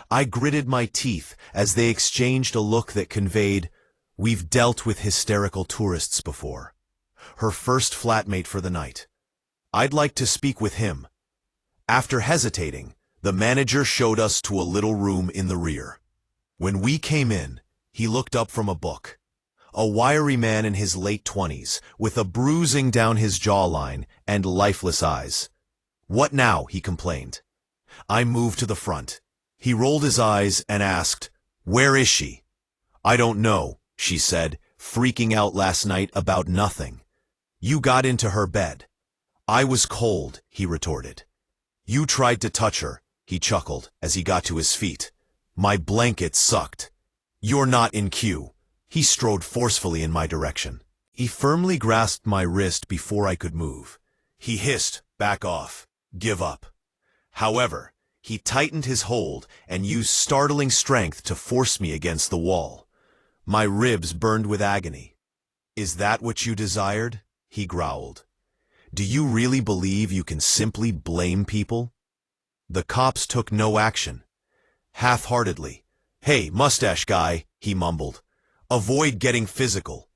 I gritted my teeth as they exchanged a look that conveyed, "We've dealt with hysterical tourists before." Her first flatmate for the night. I'd like to speak with him. After hesitating, the manager showed us to a little room in the rear. When we came in, he looked up from a book. A wiry man in his late 20s, with a bruising down his jawline and lifeless eyes. "What now?" he complained. I moved to the front. He rolled his eyes and asked, "Where is she?" "I don't know," she said, freaking out last night about nothing. "You got into her bed." "I was cold," he retorted. "You tried to touch her," he chuckled as he got to his feet. "My blanket sucked." "You're not in queue." He strode forcefully in my direction. He firmly grasped my wrist before I could move. He hissed, "Back off. Give up." However, he tightened his hold and used startling strength to force me against the wall. My ribs burned with agony. "Is that what you desired?" he growled. "Do you really believe you can simply blame people?" The cops took no action. Half-heartedly. "Hey, mustache guy," he mumbled. "Avoid getting physical."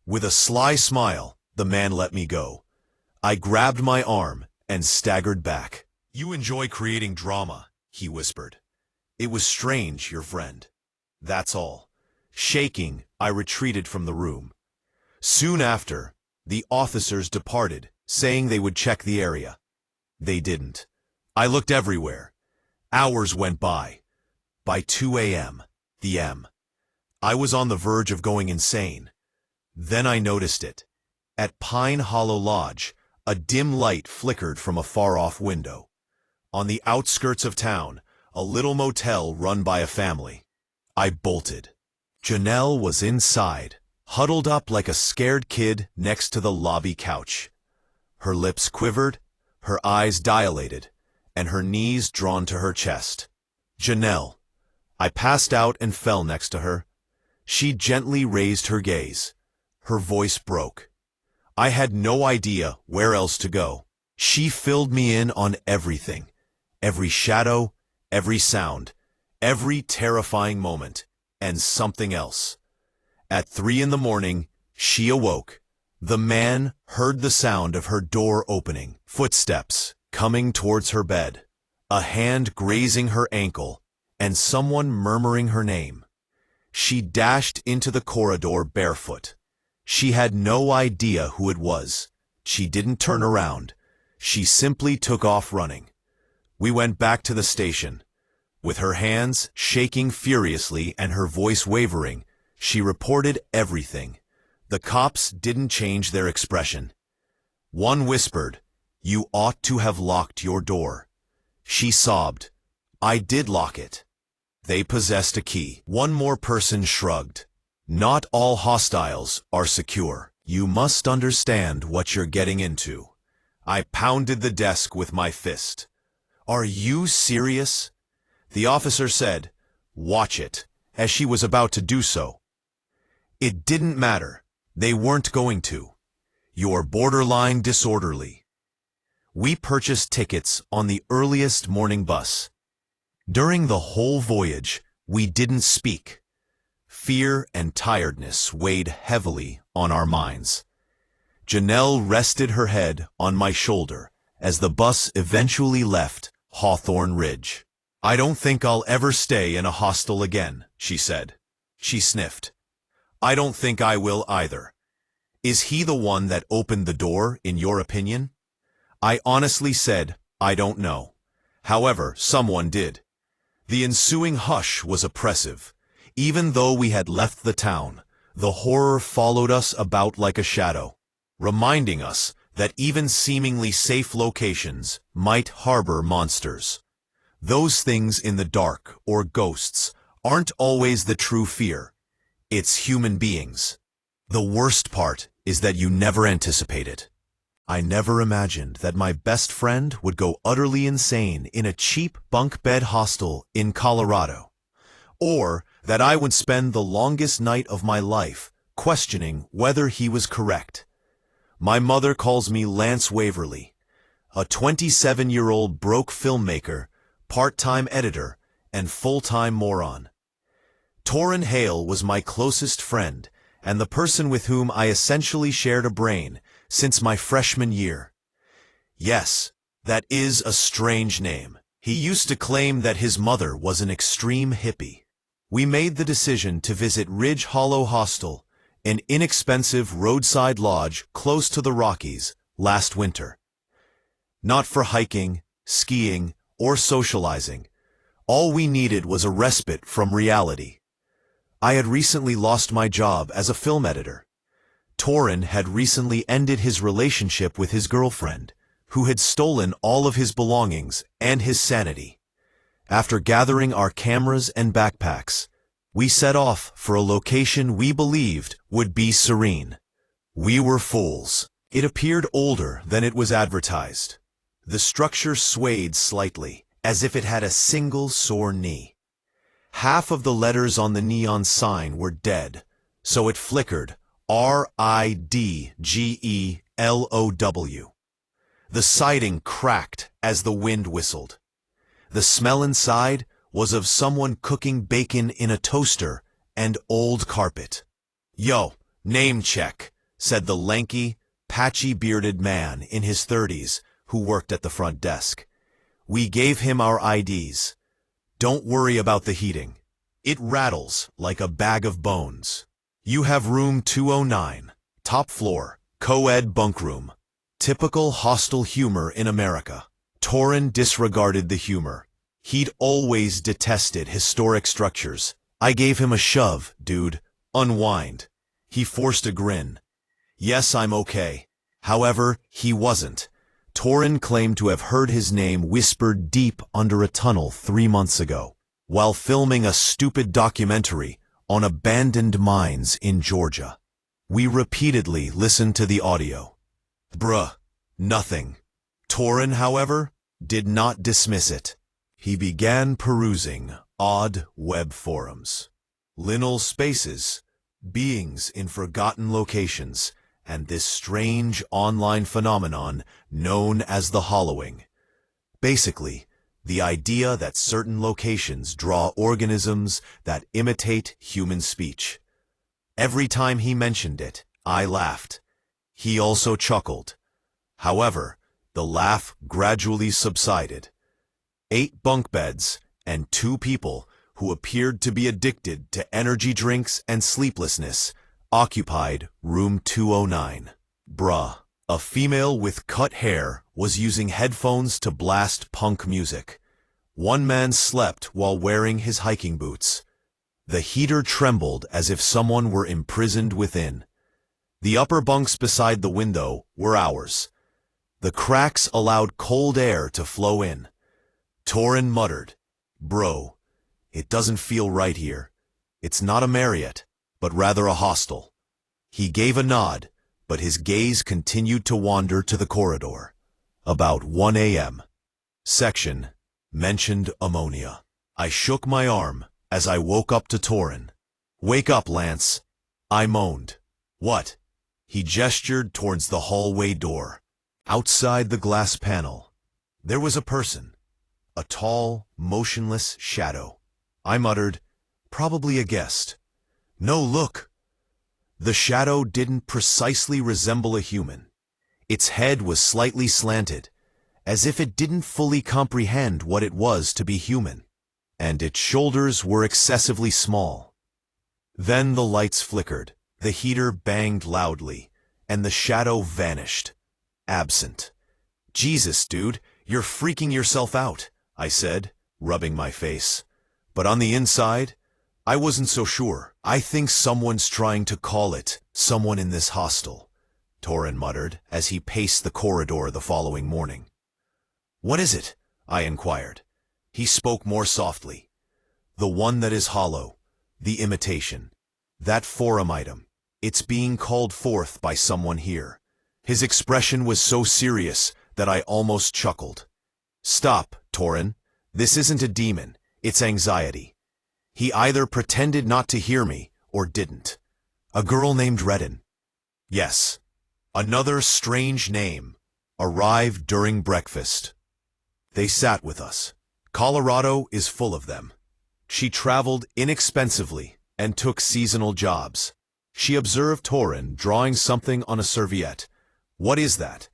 With a sly smile, the man let me go. I grabbed my arm and staggered back. "You enjoy creating drama," he whispered. "It was strange, your friend. That's all." Shaking, I retreated from the room. Soon after, the officers departed, saying they would check the area. They didn't. I looked everywhere. Hours went by. By 2 a.m., I was on the verge of going insane. Then I noticed it. At Pine Hollow Lodge, a dim light flickered from a far-off window. On the outskirts of town, a little motel run by a family. I bolted. Janelle was inside, huddled up like a scared kid next to the lobby couch. Her lips quivered, her eyes dilated, and her knees drawn to her chest. "Janelle." I passed out and fell next to her. She gently raised her gaze. Her voice broke. I had no idea where else to go. She filled me in on everything. Every shadow, every sound, every terrifying moment, and something else. At 3 in the morning, she awoke. The man heard the sound of her door opening, footsteps coming towards her bed, a hand grazing her ankle, and someone murmuring her name. She dashed into the corridor barefoot. She had no idea who it was. She didn't turn around. She simply took off running. We went back to the station. With her hands shaking furiously and her voice wavering, she reported everything. The cops didn't change their expression. One whispered, "You ought to have locked your door." She sobbed, "I did lock it." They possessed a key. One more person shrugged. Not all hostels are secure. You must understand what you're getting into. I pounded the desk with my fist. Are you serious? The officer said, "Watch it," as she was about to do so. It didn't matter. They weren't going to. You're borderline disorderly. We purchased tickets on the earliest morning bus. During the whole voyage, we didn't speak. Fear and tiredness weighed heavily on our minds. Janelle rested her head on my shoulder as the bus eventually left Hawthorne Ridge. "I don't think I'll ever stay in a hostel again," she said. She sniffed. "I don't think I will either." "Is he the one that opened the door, in your opinion?" I honestly said, "I don't know." However, someone did. The ensuing hush was oppressive. Even though we had left the town, the horror followed us about like a shadow, reminding us that even seemingly safe locations might harbor monsters. Those things in the dark, or ghosts, aren't always the true fear. It's human beings. The worst part is that you never anticipate it. I never imagined that my best friend would go utterly insane in a cheap bunk bed hostel in Colorado, or that I would spend the longest night of my life questioning whether he was correct. My mother calls me Lance Waverly, a 27-year-old broke filmmaker, part-time editor, and full-time moron. Torrin Hale was my closest friend and the person with whom I essentially shared a brain since my freshman year. Yes, that is a strange name. He used to claim that his mother was an extreme hippie. We made the decision to visit Ridge Hollow Hostel, an inexpensive roadside lodge close to the Rockies, last winter. Not for hiking, skiing, or socializing. All we needed was a respite from reality. I had recently lost my job as a film editor. Torrin had recently ended his relationship with his girlfriend, who had stolen all of his belongings and his sanity. After gathering our cameras and backpacks, we set off for a location we believed would be serene. We were fools. It appeared older than it was advertised. The structure swayed slightly, as if it had a single sore knee. Half of the letters on the neon sign were dead, so it flickered, RIDGELOW. The siding cracked as the wind whistled. The smell inside was of someone cooking bacon in a toaster and old carpet. "Yo, name check," said the lanky, patchy-bearded man in his 30s who worked at the front desk. We gave him our IDs. "Don't worry about the heating. It rattles like a bag of bones. You have room 209, top floor, co-ed bunk room." Typical hostel humor in America. Torrin disregarded the humor. He'd always detested historic structures. I gave him a shove, "Dude, unwind." He forced a grin. "Yes, I'm okay." However, he wasn't. Torrin claimed to have heard his name whispered deep under a tunnel 3 months ago, while filming a stupid documentary on abandoned mines in Georgia. We repeatedly listened to the audio. Bruh, nothing. Torrin, however, did not dismiss it. He began perusing odd web forums. Liminal spaces, beings in forgotten locations, and this strange online phenomenon known as the hollowing. Basically, the idea that certain locations draw organisms that imitate human speech. Every time he mentioned it, I laughed. He also chuckled. However, the laugh gradually subsided. 8 bunk beds and 2 people who appeared to be addicted to energy drinks and sleeplessness occupied room 209. Bruh. A female with cut hair was using headphones to blast punk music. One man slept while wearing his hiking boots. The heater trembled as if someone were imprisoned within. The upper bunks beside the window were ours. The cracks allowed cold air to flow in. Torrin muttered, "Bro, it doesn't feel right here. It's not a Marriott, but rather a hostel." He gave a nod, but his gaze continued to wander to the corridor. About 1 a.m. Section, mentioned ammonia. I shook my arm as I woke up to Torin. "Wake up, Lance," I moaned. "What?" He gestured towards the hallway door. Outside the glass panel, there was a person. A tall, motionless shadow. I muttered, "Probably a guest." "No, look." The shadow didn't precisely resemble a human. Its head was slightly slanted, as if it didn't fully comprehend what it was to be human, and its shoulders were excessively small. Then the lights flickered, the heater banged loudly, and the shadow vanished. Absent. "Jesus, dude, you're freaking yourself out," I said, rubbing my face. But on the inside, I wasn't so sure. "I think someone's trying to call it, someone in this hostel," Torin muttered as he paced the corridor the following morning. "What is it?" I inquired. He spoke more softly. "The one that is hollow, the imitation. That forum item. It's being called forth by someone here." His expression was so serious that I almost chuckled. "Stop, Torin. This isn't a demon, it's anxiety." He either pretended not to hear me or didn't. "A girl named Redden." "Yes." Another strange name. Arrived during breakfast. They sat with us. Colorado is full of them. She traveled inexpensively and took seasonal jobs. She observed Torin drawing something on a serviette. "What is that?"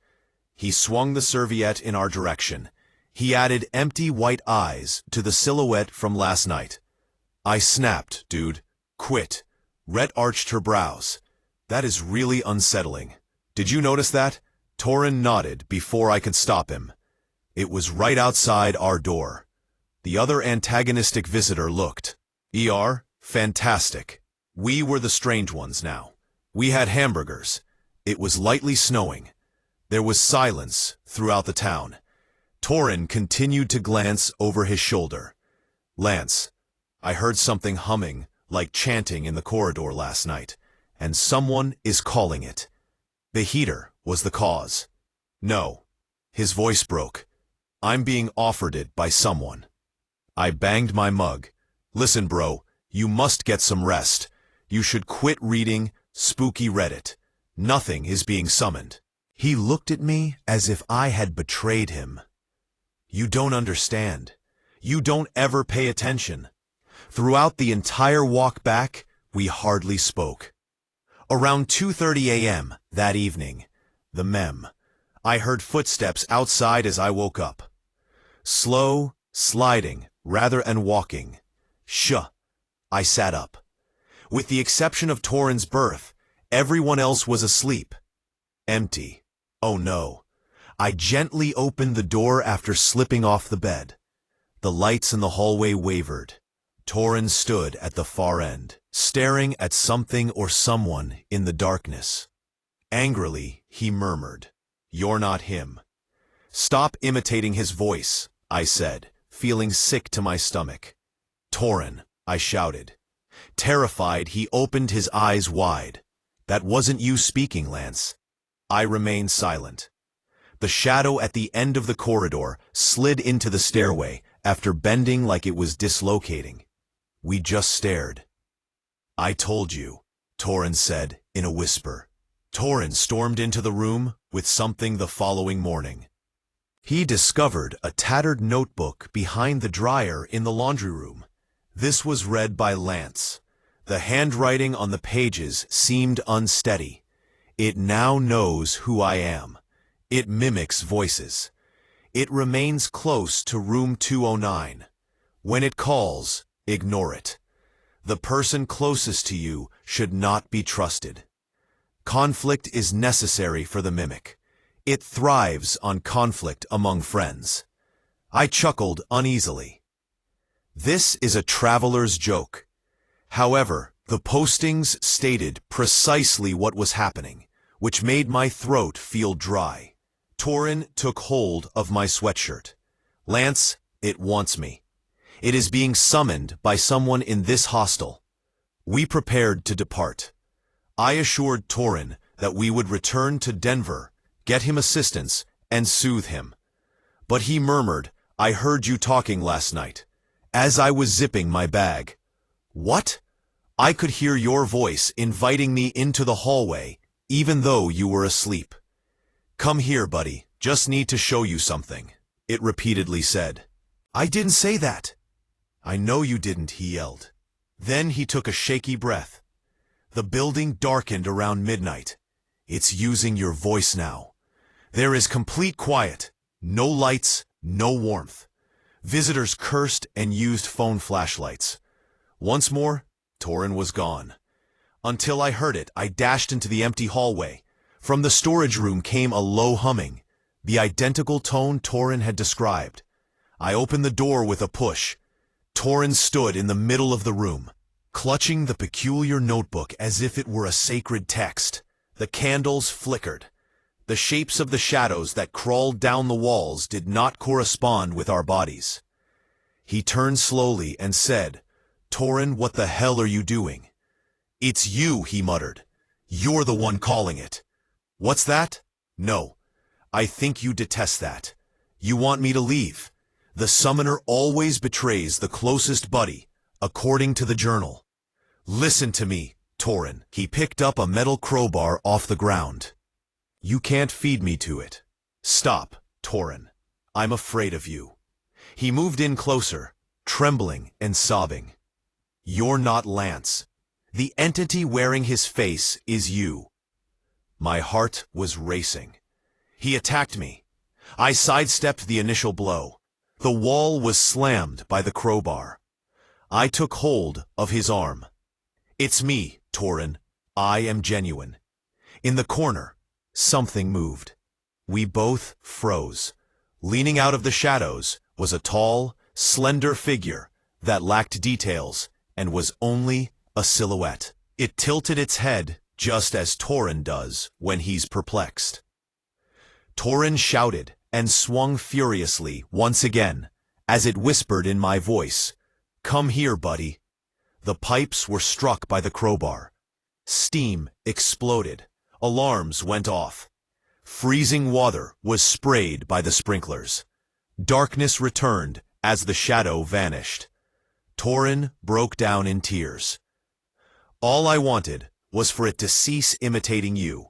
He swung the serviette in our direction. He added empty white eyes to the silhouette from last night. I snapped, "Dude, quit." Rhett arched her brows. "That is really unsettling. Did you notice that?" Torin nodded before I could stop him. It was right outside our door. The other antagonistic visitor looked. Fantastic. We were the strange ones now. We had hamburgers. It was lightly snowing. There was silence throughout the town. Torin continued to glance over his shoulder. "Lance, I heard something humming, like chanting in the corridor last night, and someone is calling it. The heater was the cause." "No." His voice broke. "I'm being offered it by someone." I banged my mug. "Listen, bro, you must get some rest. You should quit reading spooky Reddit. Nothing is being summoned." He looked at me as if I had betrayed him. "You don't understand. You don't ever pay attention." Throughout the entire walk back, we hardly spoke. Around 2:30 a.m. that evening, the mem. I heard footsteps outside as I woke up. Slow, sliding, rather than walking. Shh. I sat up. With the exception of Torin's berth, everyone else was asleep. Empty. Oh no. I gently opened the door after slipping off the bed. The lights in the hallway wavered. Torin stood at the far end, staring at something or someone in the darkness. Angrily, he murmured, "You're not him." "Stop imitating his voice," I said, feeling sick to my stomach. "Torin," I shouted. Terrified, he opened his eyes wide. "That wasn't you speaking, Lance." I remained silent. The shadow at the end of the corridor slid into the stairway after bending like it was dislocating. We just stared. "I told you," Torin said in a whisper. Torin stormed into the room with something the following morning. He discovered a tattered notebook behind the dryer in the laundry room. This was read by Lance. The handwriting on the pages seemed unsteady. "It now knows who I am. It mimics voices. It remains close to room 209. When it calls, ignore it. The person closest to you should not be trusted. Conflict is necessary for the mimic. It thrives on conflict among friends." I chuckled uneasily. This is a traveler's joke. However, the postings stated precisely what was happening, which made my throat feel dry. Torin took hold of my sweatshirt. "Lance, it wants me. It is being summoned by someone in this hostel." We prepared to depart. I assured Torin that we would return to Denver, get him assistance, and soothe him. But he murmured, "I heard you talking last night," as I was zipping my bag. "What?" "I could hear your voice inviting me into the hallway, even though you were asleep." "Come here, buddy, just need to show you something," it repeatedly said. "I didn't say that." "I know you didn't," he yelled. Then he took a shaky breath. "The building darkened around midnight. It's using your voice now. There is complete quiet, no lights, no warmth. Visitors cursed and used phone flashlights. Once more, Torin was gone. Until I heard it, I dashed into the empty hallway. From the storage room came a low humming, the identical tone Torin had described. I opened the door with a push. Torin stood in the middle of the room, clutching the peculiar notebook as if it were a sacred text. The candles flickered. The shapes of the shadows that crawled down the walls did not correspond with our bodies. He turned slowly and said, "Torin, what the hell are you doing?" "It's you," he muttered. "You're the one calling it." "What's that?" "No. I think you detest that. You want me to leave. The summoner always betrays the closest buddy, according to the journal. Listen to me, Torin." He picked up a metal crowbar off the ground. "You can't feed me to it. Stop, Torin. I'm afraid of you." He moved in closer, trembling and sobbing. "You're not Lance. The entity wearing his face is you." My heart was racing. He attacked me. I sidestepped the initial blow. The wall was slammed by the crowbar. I took hold of his arm. "It's me, Torin. I am genuine." In the corner, something moved. We both froze. Leaning out of the shadows was a tall, slender figure that lacked details and was only a silhouette. It tilted its head just as Torin does when he's perplexed. Torin shouted and swung furiously once again, as it whispered in my voice, "Come here, buddy." The pipes were struck by the crowbar. Steam exploded. Alarms went off. Freezing water was sprayed by the sprinklers. Darkness returned as the shadow vanished. Torin broke down in tears. "All I wanted was for it to cease imitating you.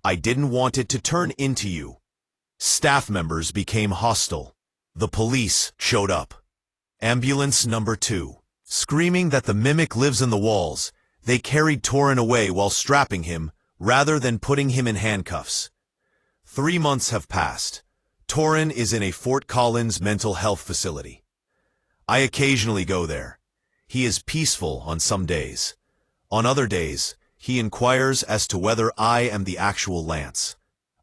I didn't want it to turn into you." Staff members became hostile. The police showed up. Ambulance number 2. Screaming that the mimic lives in the walls, they carried Torin away while strapping him, rather than putting him in handcuffs. 3 months have passed. Torin is in a Fort Collins mental health facility. I occasionally go there. He is peaceful on some days. On other days, he inquires as to whether I am the actual Lance.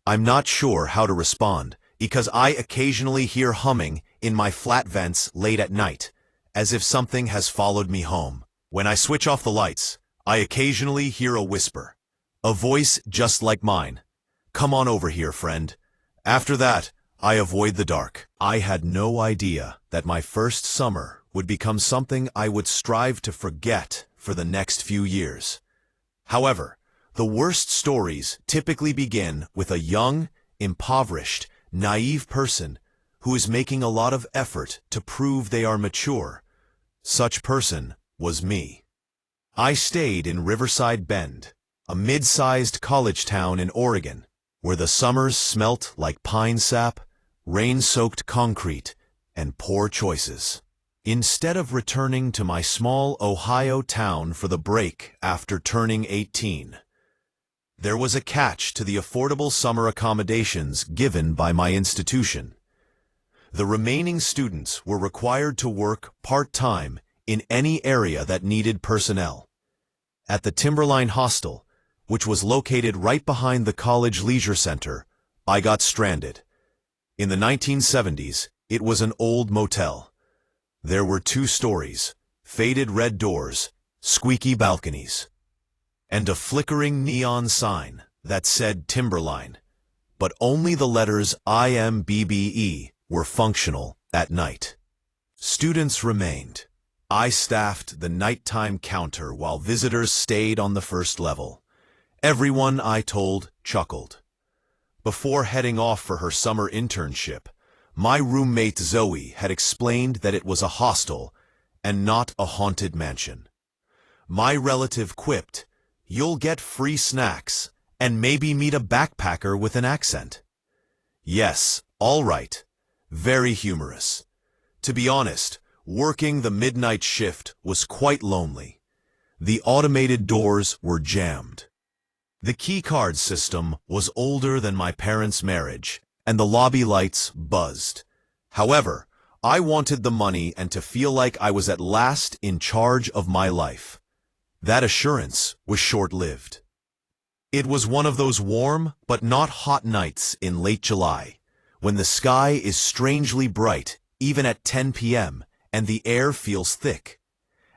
I'm not sure how to respond, because I occasionally hear humming in my flat vents late at night, as if something has followed me home. When I switch off the lights, I occasionally hear a whisper. A voice just like mine. "Come on over here, friend." After that, I avoid the dark. I had no idea that my first summer would become something I would strive to forget for the next few years. However, the worst stories typically begin with a young, impoverished, naive person who is making a lot of effort to prove they are mature. Such person was me. I stayed in Riverside Bend, a mid-sized college town in Oregon, where the summers smelt like pine sap, rain-soaked concrete, and poor choices. Instead of returning to my small Ohio town for the break after turning 18, there was a catch to the affordable summer accommodations given by my institution. The remaining students were required to work part-time in any area that needed personnel. At the Timberline Hostel, which was located right behind the college leisure center, I got stranded. In the 1970s, it was an old motel. There were 2 stories, faded red doors, squeaky balconies, and a flickering neon sign that said Timberline, but only the letters IMBBE were functional at night. Students remained. I staffed the nighttime counter while visitors stayed on the first level. Everyone I told chuckled. Before heading off for her summer internship, my roommate Zoe had explained that it was a hostel and not a haunted mansion. My relative quipped, "You'll get free snacks and maybe meet a backpacker with an accent." Yes, all right. Very humorous. To be honest, working the midnight shift was quite lonely. The automated doors were jammed. The keycard system was older than my parents' marriage, and the lobby lights buzzed. However, I wanted the money and to feel like I was at last in charge of my life. That assurance was short-lived. It was one of those warm but not hot nights in late July, when the sky is strangely bright even at 10 p.m. and the air feels thick.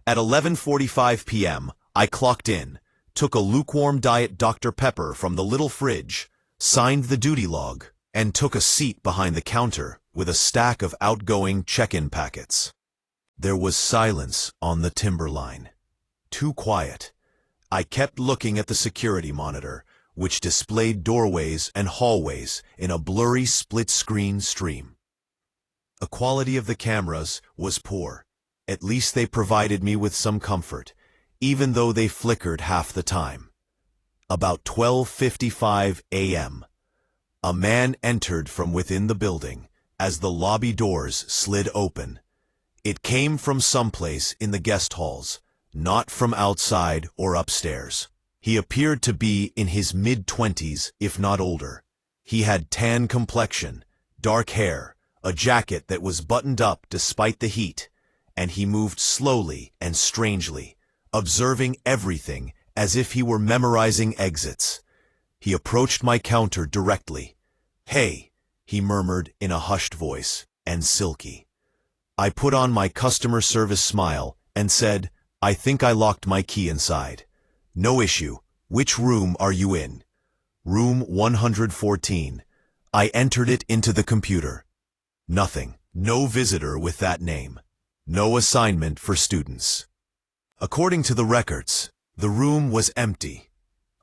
At 11:45 p.m., I clocked in, took a lukewarm Diet Dr. Pepper from the little fridge, signed the duty log, and took a seat behind the counter with a stack of outgoing check-in packets. There was silence on the timberline. Too quiet. I kept looking at the security monitor, which displayed doorways and hallways in a blurry split-screen stream. The quality of the cameras was poor. At least they provided me with some comfort, even though they flickered half the time. About 12:55 a.m., a man entered from within the building as the lobby doors slid open. It came from someplace in the guest halls, not from outside or upstairs. He appeared to be in his mid-20s, if not older. He had tan complexion, dark hair, a jacket that was buttoned up despite the heat, and he moved slowly and strangely, observing everything as if he were memorizing exits. He approached my counter directly. "Hey," he murmured in a hushed voice, and silky. I put on my customer service smile and said, "I think I locked my key inside." "No issue. Which room are you in?" "Room 114. I entered it into the computer." Nothing. No visitor with that name. No assignment for students. According to the records, the room was empty.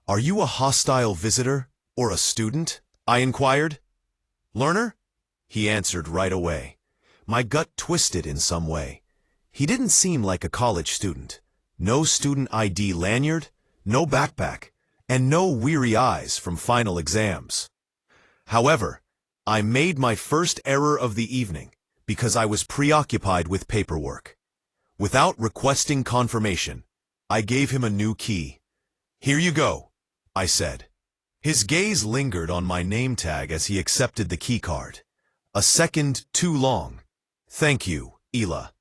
"Are you a hostile visitor or a student?" I inquired. "Learner?" He answered right away. My gut twisted in some way. He didn't seem like a college student. No student ID lanyard, no backpack, and no weary eyes from final exams. However, I made my first error of the evening because I was preoccupied with paperwork. Without requesting confirmation, I gave him a new key. "Here you go," I said. His gaze lingered on my name tag as he accepted the key card. A second too long. "Thank you, Ela."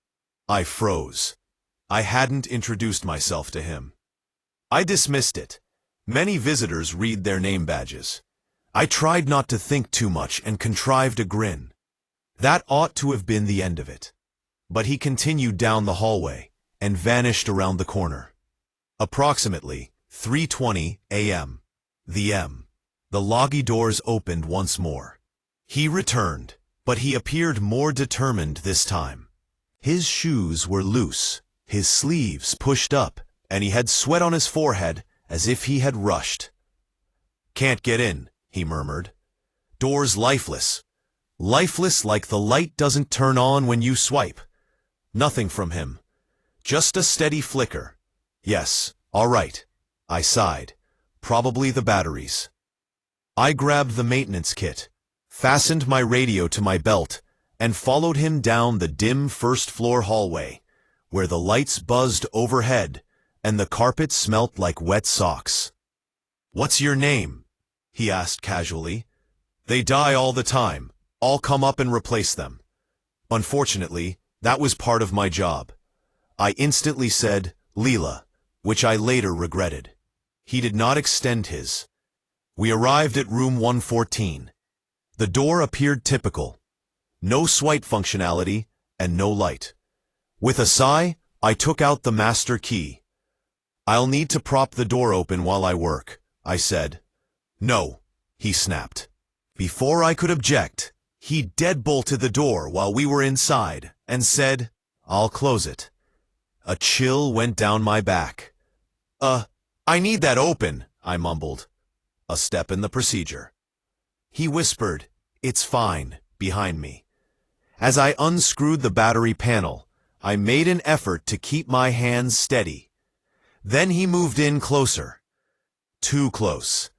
I froze. I hadn't introduced myself to him. I dismissed it. Many visitors read their name badges. I tried not to think too much and contrived a grin. That ought to have been the end of it. But he continued down the hallway and vanished around the corner. Approximately 3:20 a.m. The lobby doors opened once more. He returned, but he appeared more determined this time. His shoes were loose, his sleeves pushed up, and he had sweat on his forehead as if he had rushed. "Can't get in," he murmured. "Doors lifeless. Lifeless like the light doesn't turn on when you swipe." Nothing from him. Just a steady flicker. "Yes, all right," I sighed. "Probably the batteries." I grabbed the maintenance kit, fastened my radio to my belt, and followed him down the dim first-floor hallway, where the lights buzzed overhead and the carpet smelt like wet socks. "What's your name?" he asked casually. "They die all the time. I'll come up and replace them." Unfortunately, that was part of my job. I instantly said, "Leela," which I later regretted. He did not extend his. We arrived at room 114. The door appeared typical. No swipe functionality and no light. With a sigh, I took out the master key. "I'll need to prop the door open while I work," I said. "No," he snapped. Before I could object, he deadbolted the door while we were inside and said, "I'll close it." A chill went down my back. I need that open," I mumbled. A step in the procedure. He whispered, "It's fine," behind me. As I unscrewed the battery panel, I made an effort to keep my hands steady. Then he moved in closer. Too close.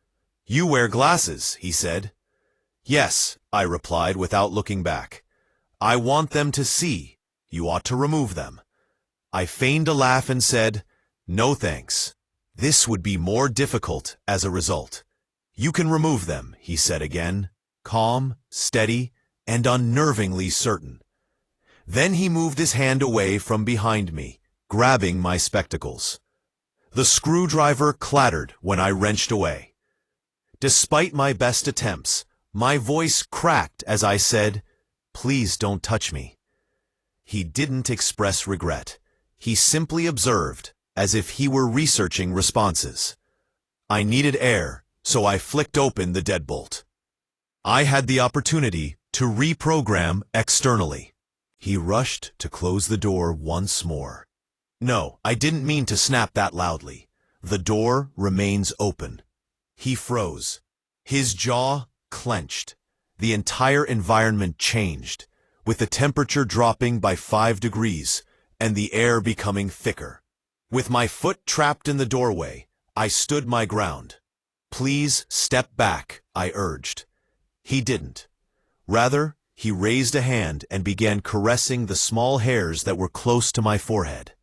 "You wear glasses," he said. "Yes," I replied without looking back. "I want them to see. You ought to remove them." I feigned a laugh and said, "No thanks. This would be more difficult as a result." "You can remove them," he said again, calm, steady, and unnervingly certain. Then he moved his hand away from behind me, grabbing my spectacles. The screwdriver clattered when I wrenched away. Despite my best attempts, my voice cracked as I said, "Please don't touch me." He didn't express regret. He simply observed, as if he were researching responses. I needed air, so I flicked open the deadbolt. I had the opportunity to reprogram externally. He rushed to close the door once more. No, I didn't mean to snap that loudly. The door remains open. He froze. His jaw clenched. The entire environment changed, with the temperature dropping by 5 degrees and the air becoming thicker. With my foot trapped in the doorway, I stood my ground. "Please step back," I urged. He didn't. Rather, he raised a hand and began caressing the small hairs that were close to my forehead.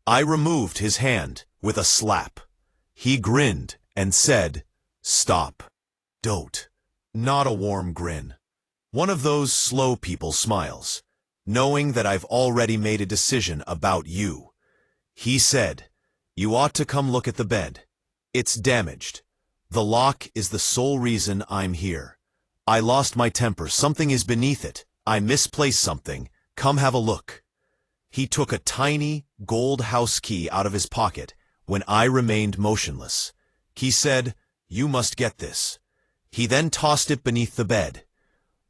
I removed his hand with a slap. He grinned and said, "Stop. Don't." Not a warm grin. One of those slow people smiles, knowing that I've already made a decision about you. He said, "You ought to come look at the bed. It's damaged. The lock is the sole reason I'm here. I lost my temper. Something is beneath it. I misplaced something. Come have a look." He took a tiny gold house key out of his pocket when I remained motionless. He said, "You must get this." He then tossed it beneath the bed.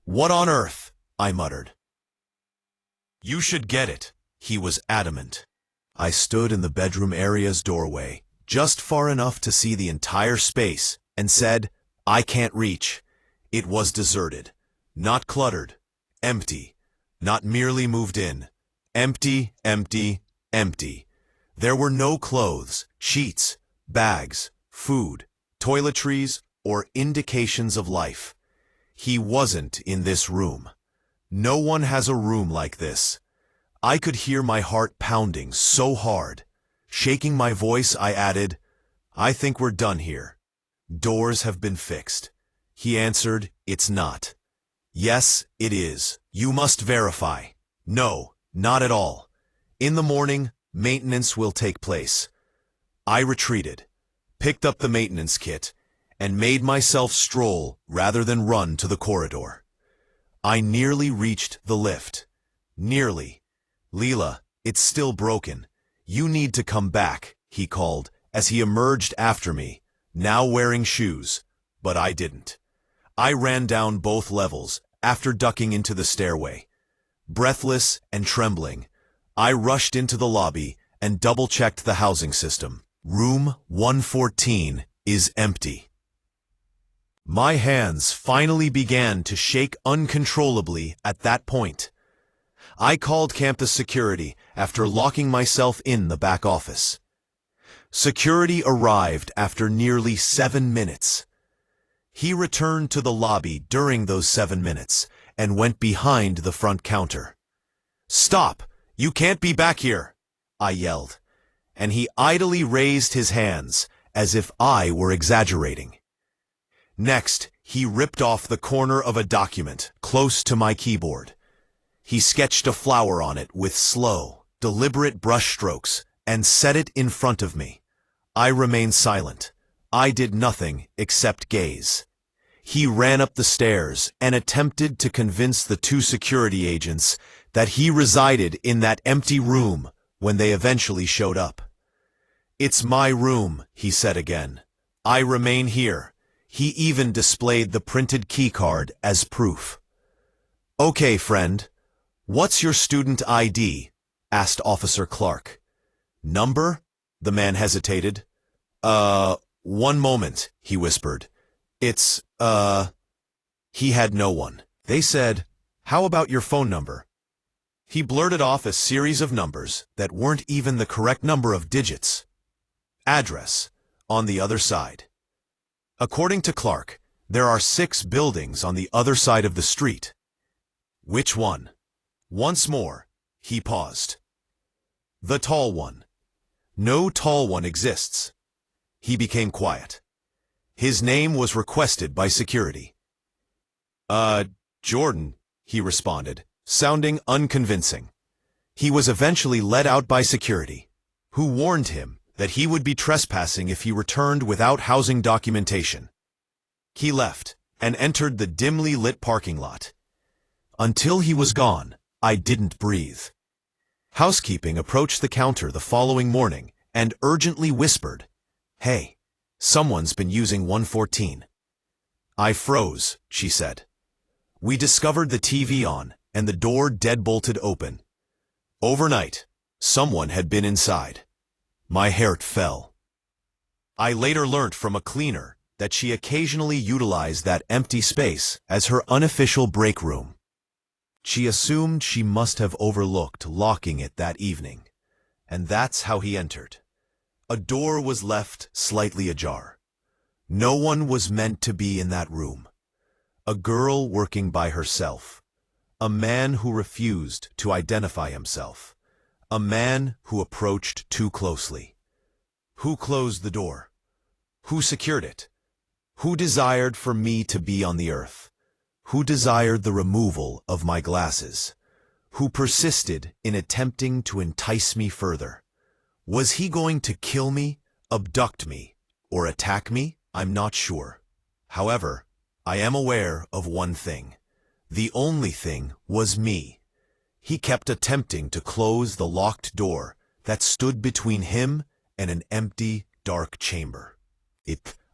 "What on earth?" I muttered. "You should get it," he was adamant. I stood in the bedroom area's doorway, just far enough to see the entire space, and said, "I can't reach." It was deserted, not cluttered, empty, not merely moved in. Empty, empty, empty. There were no clothes, sheets, bags, food, toiletries, or indications of life. He wasn't in this room. No one has a room like this. I could hear my heart pounding so hard. Shaking my voice, I added, "I think we're done here. Doors have been fixed." He answered, "It's not." "Yes, it is. You must verify." "No, not at all. In the morning, maintenance will take place." I retreated, picked up the maintenance kit, and made myself stroll rather than run to the corridor. I nearly reached the lift. Nearly. "Leela, it's still broken. You need to come back," he called as he emerged after me, now wearing shoes, but I didn't. I ran down both levels after ducking into the stairway. Breathless and trembling, I rushed into the lobby and double-checked the housing system. Room 114 is empty. My hands finally began to shake uncontrollably at that point. I called campus security after locking myself in the back office. Security arrived after nearly 7 minutes. He returned to the lobby during those 7 minutes and went behind the front counter. "Stop! You can't be back here!" I yelled, and he idly raised his hands as if I were exaggerating. Next, he ripped off the corner of a document close to my keyboard. He sketched a flower on it with slow, deliberate brushstrokes and set it in front of me. I remained silent. I did nothing except gaze. He ran up the stairs and attempted to convince the 2 security agents that he resided in that empty room when they eventually showed up. "It's my room," he said again. "I remain here." He even displayed the printed keycard as proof. "Okay, friend. What's your student ID?" asked Officer Clark. "Number?" The man hesitated. "1 moment," he whispered. "It's, He had no one. They said, "How about your phone number?" He blurted off a series of numbers that weren't even the correct number of digits. Address, on the other side. According to Clark, there are 6 buildings on the other side of the street. Which one? Once more, he paused. The tall one. No tall one exists. He became quiet. His name was requested by security. Jordan, he responded, sounding unconvincing. He was eventually let out by security, who warned him that he would be trespassing if he returned without housing documentation. He left and entered the dimly lit parking lot. Until he was gone, I didn't breathe. Housekeeping approached the counter the following morning and urgently whispered, "Hey, someone's been using 114. I froze, she said. We discovered the TV on and the door deadbolted open. Overnight, someone had been inside. My heart fell. I later learnt from a cleaner that she occasionally utilized that empty space as her unofficial break room. She assumed she must have overlooked locking it that evening, and that's how he entered. A door was left slightly ajar. No one was meant to be in that room. A girl working by herself. A man who refused to identify himself. A man who approached too closely. Who closed the door? Who secured it? Who desired for me to be on the earth? Who desired the removal of my glasses? Who persisted in attempting to entice me further? Was he going to kill me, abduct me, or attack me? I'm not sure. However, I am aware of one thing. The only thing was me. He kept attempting to close the locked door that stood between him and an empty, dark chamber.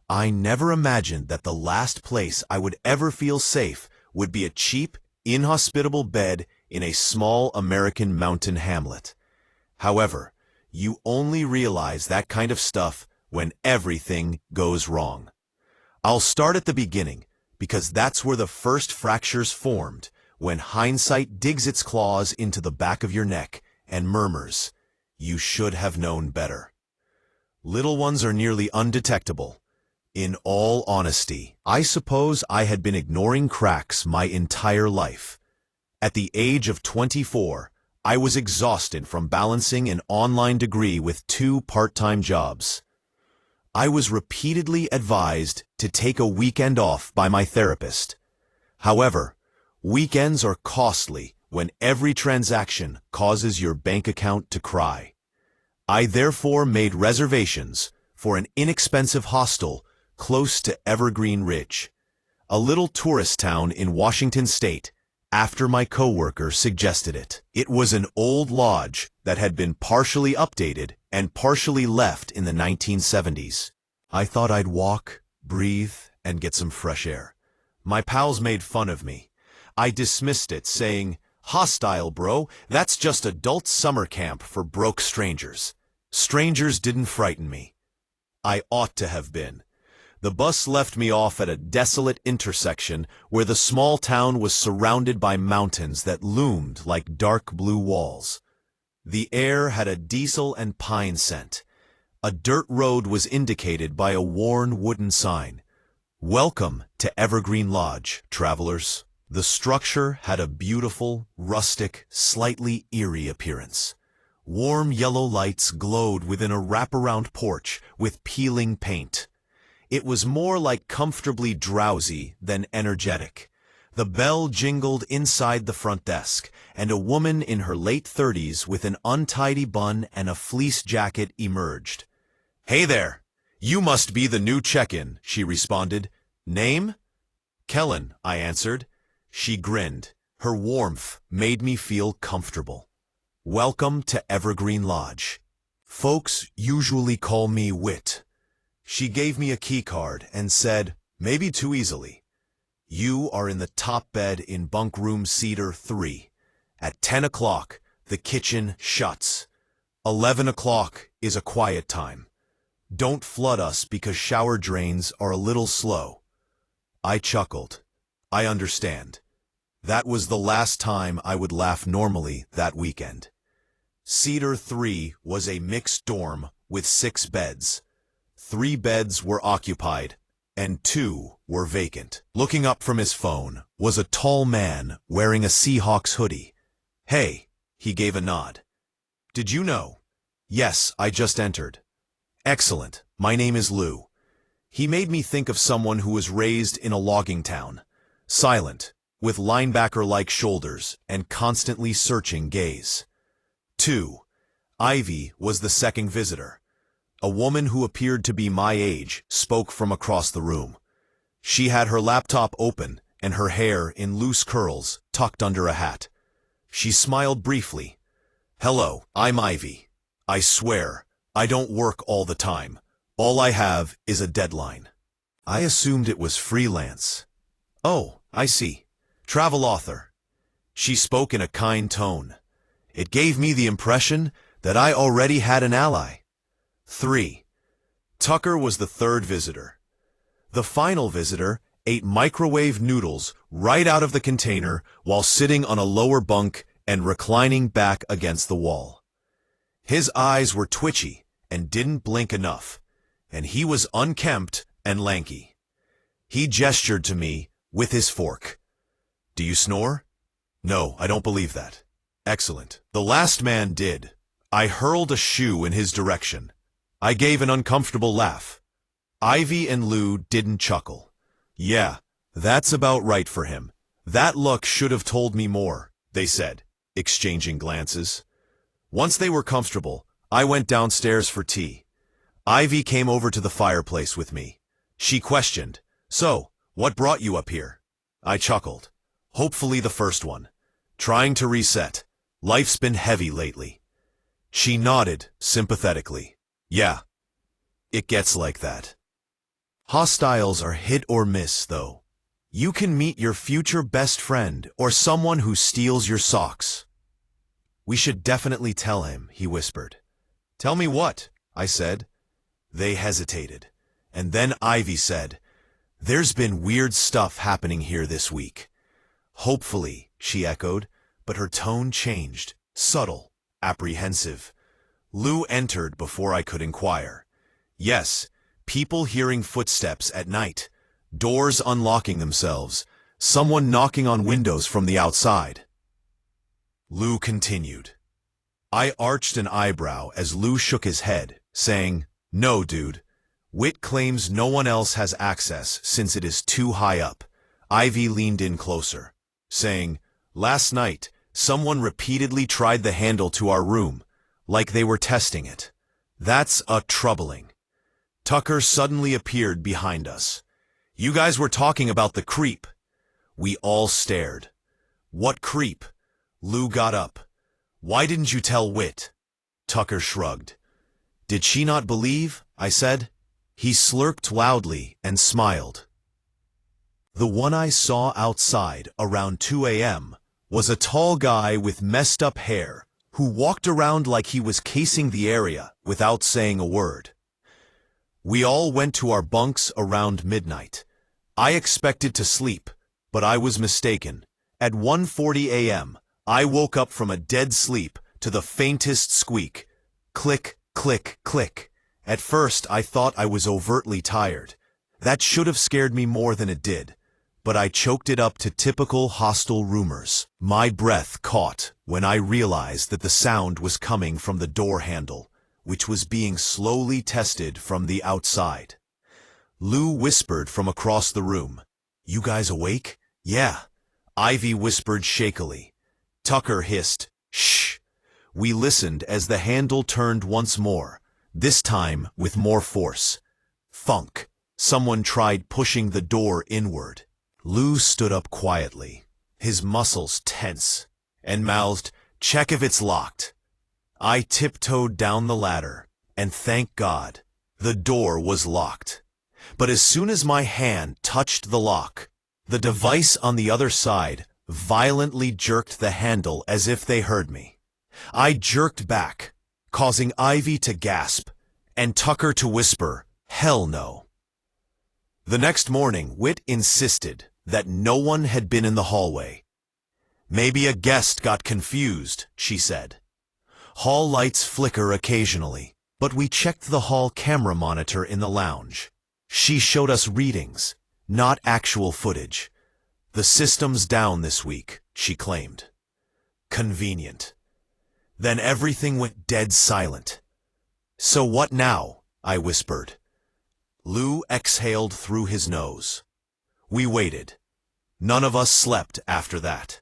I never imagined that the last place I would ever feel safe would be a cheap, inhospitable bed in a small American mountain hamlet. However, you only realize that kind of stuff when everything goes wrong. I'll start at the beginning, because that's where the first fractures formed, when hindsight digs its claws into the back of your neck and murmurs, "You should have known better." Little ones are nearly undetectable. In all honesty, I suppose I had been ignoring cracks my entire life. At the age of 24, I was exhausted from balancing an online degree with 2 part-time jobs. I was repeatedly advised to take a weekend off by my therapist. However, weekends are costly when every transaction causes your bank account to cry. I therefore made reservations for an inexpensive hostel close to Evergreen Ridge, a little tourist town in Washington State, after my coworker suggested it. It was an old lodge that had been partially updated and partially left in the 1970s. I thought I'd walk, breathe, and get some fresh air. My pals made fun of me. I dismissed it, saying, "Hostile, bro, that's just adult summer camp for broke strangers." Strangers didn't frighten me. I ought to have been. The bus left me off at a desolate intersection where the small town was surrounded by mountains that loomed like dark blue walls. The air had a diesel and pine scent. A dirt road was indicated by a worn wooden sign. "Welcome to Evergreen Lodge, travelers." The structure had a beautiful, rustic, slightly eerie appearance. Warm yellow lights glowed within a wraparound porch with peeling paint. It was more like comfortably drowsy than energetic. The bell jingled inside the front desk, and a woman in her late 30s with an untidy bun and a fleece jacket emerged. "Hey there, you must be the new check-in," she responded. "Name?" "Kellen," I answered. She grinned. Her warmth made me feel comfortable. "Welcome to Evergreen Lodge. Folks usually call me Wit." She gave me a key card and said, maybe too easily, "You are in the top bed in bunk room Cedar 3. At 10 o'clock, the kitchen shuts. 11 o'clock is a quiet time. Don't flood us because shower drains are a little slow. I chuckled. I understand. That was the last time I would laugh normally that weekend. Cedar 3 was a mixed dorm with 6 beds. 3 beds were occupied, and 2 were vacant. Looking up from his phone was a tall man wearing a Seahawks hoodie. "Hey," he gave a nod. "Did you know?" "Yes, I just entered." "Excellent. My name is Lou." He made me think of someone who was raised in a logging town. Silent, with linebacker-like shoulders and constantly searching gaze. 2. Ivy was the second visitor. A woman who appeared to be my age spoke from across the room. She had her laptop open and her hair in loose curls tucked under a hat. She smiled briefly. "Hello, I'm Ivy. I swear, I don't work all the time. All I have is a deadline." I assumed it was freelance. "Oh, I see. Travel author." She spoke in a kind tone. It gave me the impression that I already had an ally. 3. Tucker was the third visitor. The final visitor ate microwave noodles right out of the container while sitting on a lower bunk and reclining back against the wall. His eyes were twitchy and didn't blink enough, and he was unkempt and lanky. He gestured to me with his fork. "Do you snore?" "No, I don't believe that." "Excellent." The last man did. I hurled a shoe in his direction. I gave an uncomfortable laugh. Ivy and Lou didn't chuckle. "Yeah, that's about right for him. That look should have told me more," they said, exchanging glances. Once they were comfortable, I went downstairs for tea. Ivy came over to the fireplace with me. She questioned, "So, what brought you up here?" I chuckled. "Hopefully the first one. Trying to reset. Life's been heavy lately." She nodded sympathetically. "Yeah, it gets like that." Hostels are hit or miss, though. You can meet your future best friend or someone who steals your socks. "We should definitely tell him," he whispered. "Tell me what?" I said. They hesitated, and then Ivy said, "There's been weird stuff happening here this week." "Hopefully," she echoed, but her tone changed, subtle, apprehensive. Lou entered before I could inquire. Yes, people hearing footsteps at night, doors unlocking themselves, someone knocking on windows from the outside. Lou continued. I arched an eyebrow as Lou shook his head, saying, "No, dude. Whit claims no one else has access since it is too high up." Ivy leaned in closer, saying, "Last night, someone repeatedly tried the handle to our room, like they were testing it. That's troubling." Tucker suddenly appeared behind us. "You guys were talking about the creep." We all stared. "What creep?" Lou got up. "Why didn't you tell Whit?" Tucker shrugged. "Did she not believe?" I said. He slurped loudly and smiled. The one I saw outside around 2 a.m. was a tall guy with messed up hair who walked around like he was casing the area without saying a word. We all went to our bunks around midnight. I expected to sleep, but I was mistaken. At 1:40 a.m., I woke up from a dead sleep to the faintest squeak. Click, click, click. At first, I thought I was overtly tired. That should have scared me more than it did, but I choked it up to typical hostel rumors. My breath caught when I realized that the sound was coming from the door handle, which was being slowly tested from the outside. Lou whispered from across the room, "You guys awake?" "Yeah." Ivy whispered shakily. Tucker hissed, "Shh." We listened as the handle turned once more, this time with more force. Thunk. Someone tried pushing the door inward. Lou stood up quietly, his muscles tense, and mouthed, "Check if it's locked." I tiptoed down the ladder, and thank God, the door was locked. But as soon as my hand touched the lock, the device on the other side violently jerked the handle as if they heard me. I jerked back, causing Ivy to gasp, and Tucker to whisper, "Hell no." The next morning, Wit insisted that no one had been in the hallway. "Maybe a guest got confused," she said. "Hall lights flicker occasionally, but we checked the hall camera monitor in the lounge. She showed us readings, not actual footage. The system's down this week," she claimed. Convenient. Then everything went dead silent. "So what now?" I whispered. Lou exhaled through his nose. We waited. None of us slept after that.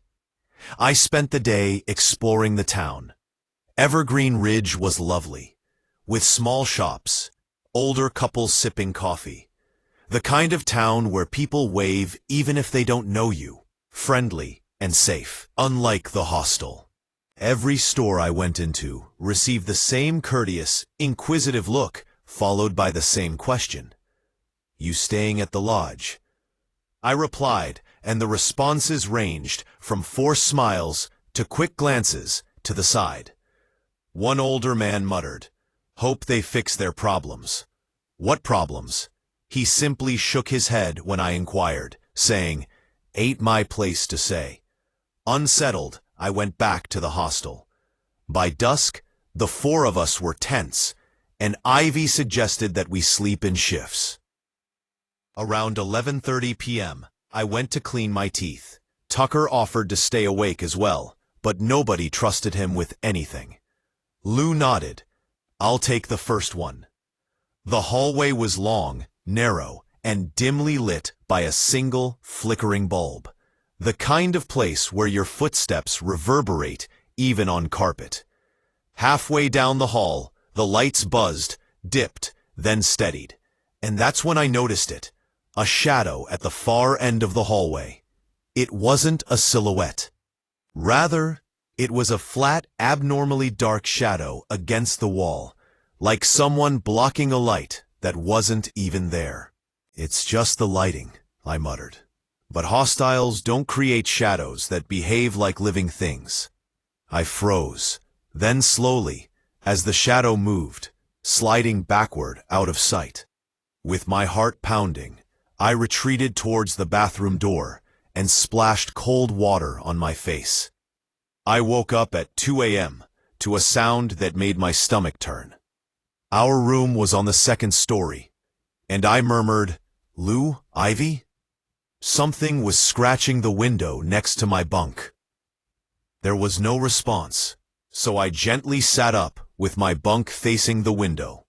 I spent the day exploring the town. Evergreen Ridge was lovely, with small shops, older couples sipping coffee. The kind of town where people wave even if they don't know you, friendly and safe, unlike the Hostel. Every store I went into received the same courteous, inquisitive look, followed by the same question. "You staying at the lodge?" I replied, and the responses ranged from forced smiles to quick glances to the side. One older man muttered, "Hope they fix their problems." "What problems?" He simply shook his head when I inquired, saying, "Ain't my place to say." Unsettled, I went back to the hostel. By dusk, the four of us were tense, and Ivy suggested that we sleep in shifts. Around 11:30 p.m., I went to clean my teeth. Tucker offered to stay awake as well, but nobody trusted him with anything. Lou nodded. "I'll take the first one." The hallway was long, narrow, and dimly lit by a single, flickering bulb. The kind of place where your footsteps reverberate even on carpet. Halfway down the hall, the lights buzzed, dipped, then steadied. And that's when I noticed it. A shadow at the far end of the hallway. It wasn't a silhouette. Rather, it was a flat, abnormally dark shadow against the wall, like someone blocking a light that wasn't even there. "It's just the lighting," I muttered. But Hostels don't create shadows that behave like living things. I froze, then slowly, as the shadow moved, sliding backward out of sight. With my heart pounding, I retreated towards the bathroom door and splashed cold water on my face. I woke up at 2 a.m. to a sound that made my stomach turn. Our room was on the second story, and I murmured, "Lou, Ivy?" Something was scratching the window next to my bunk. There was no response, so I gently sat up with my bunk facing the window.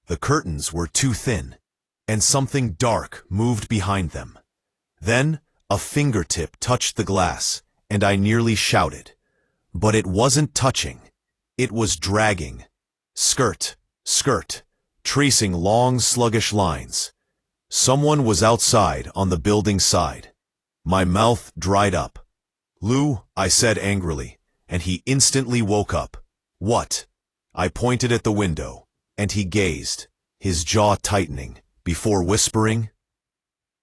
The curtains were too thin, and something dark moved behind them. Then a fingertip touched the glass, and I nearly shouted. But it wasn't touching. It was dragging. Skirt, skirt, tracing long, sluggish lines. Someone was outside on the building side. My mouth dried up. "Lou," I said angrily, and he instantly woke up. "What?" I pointed at the window, and he gazed, his jaw tightening, before whispering,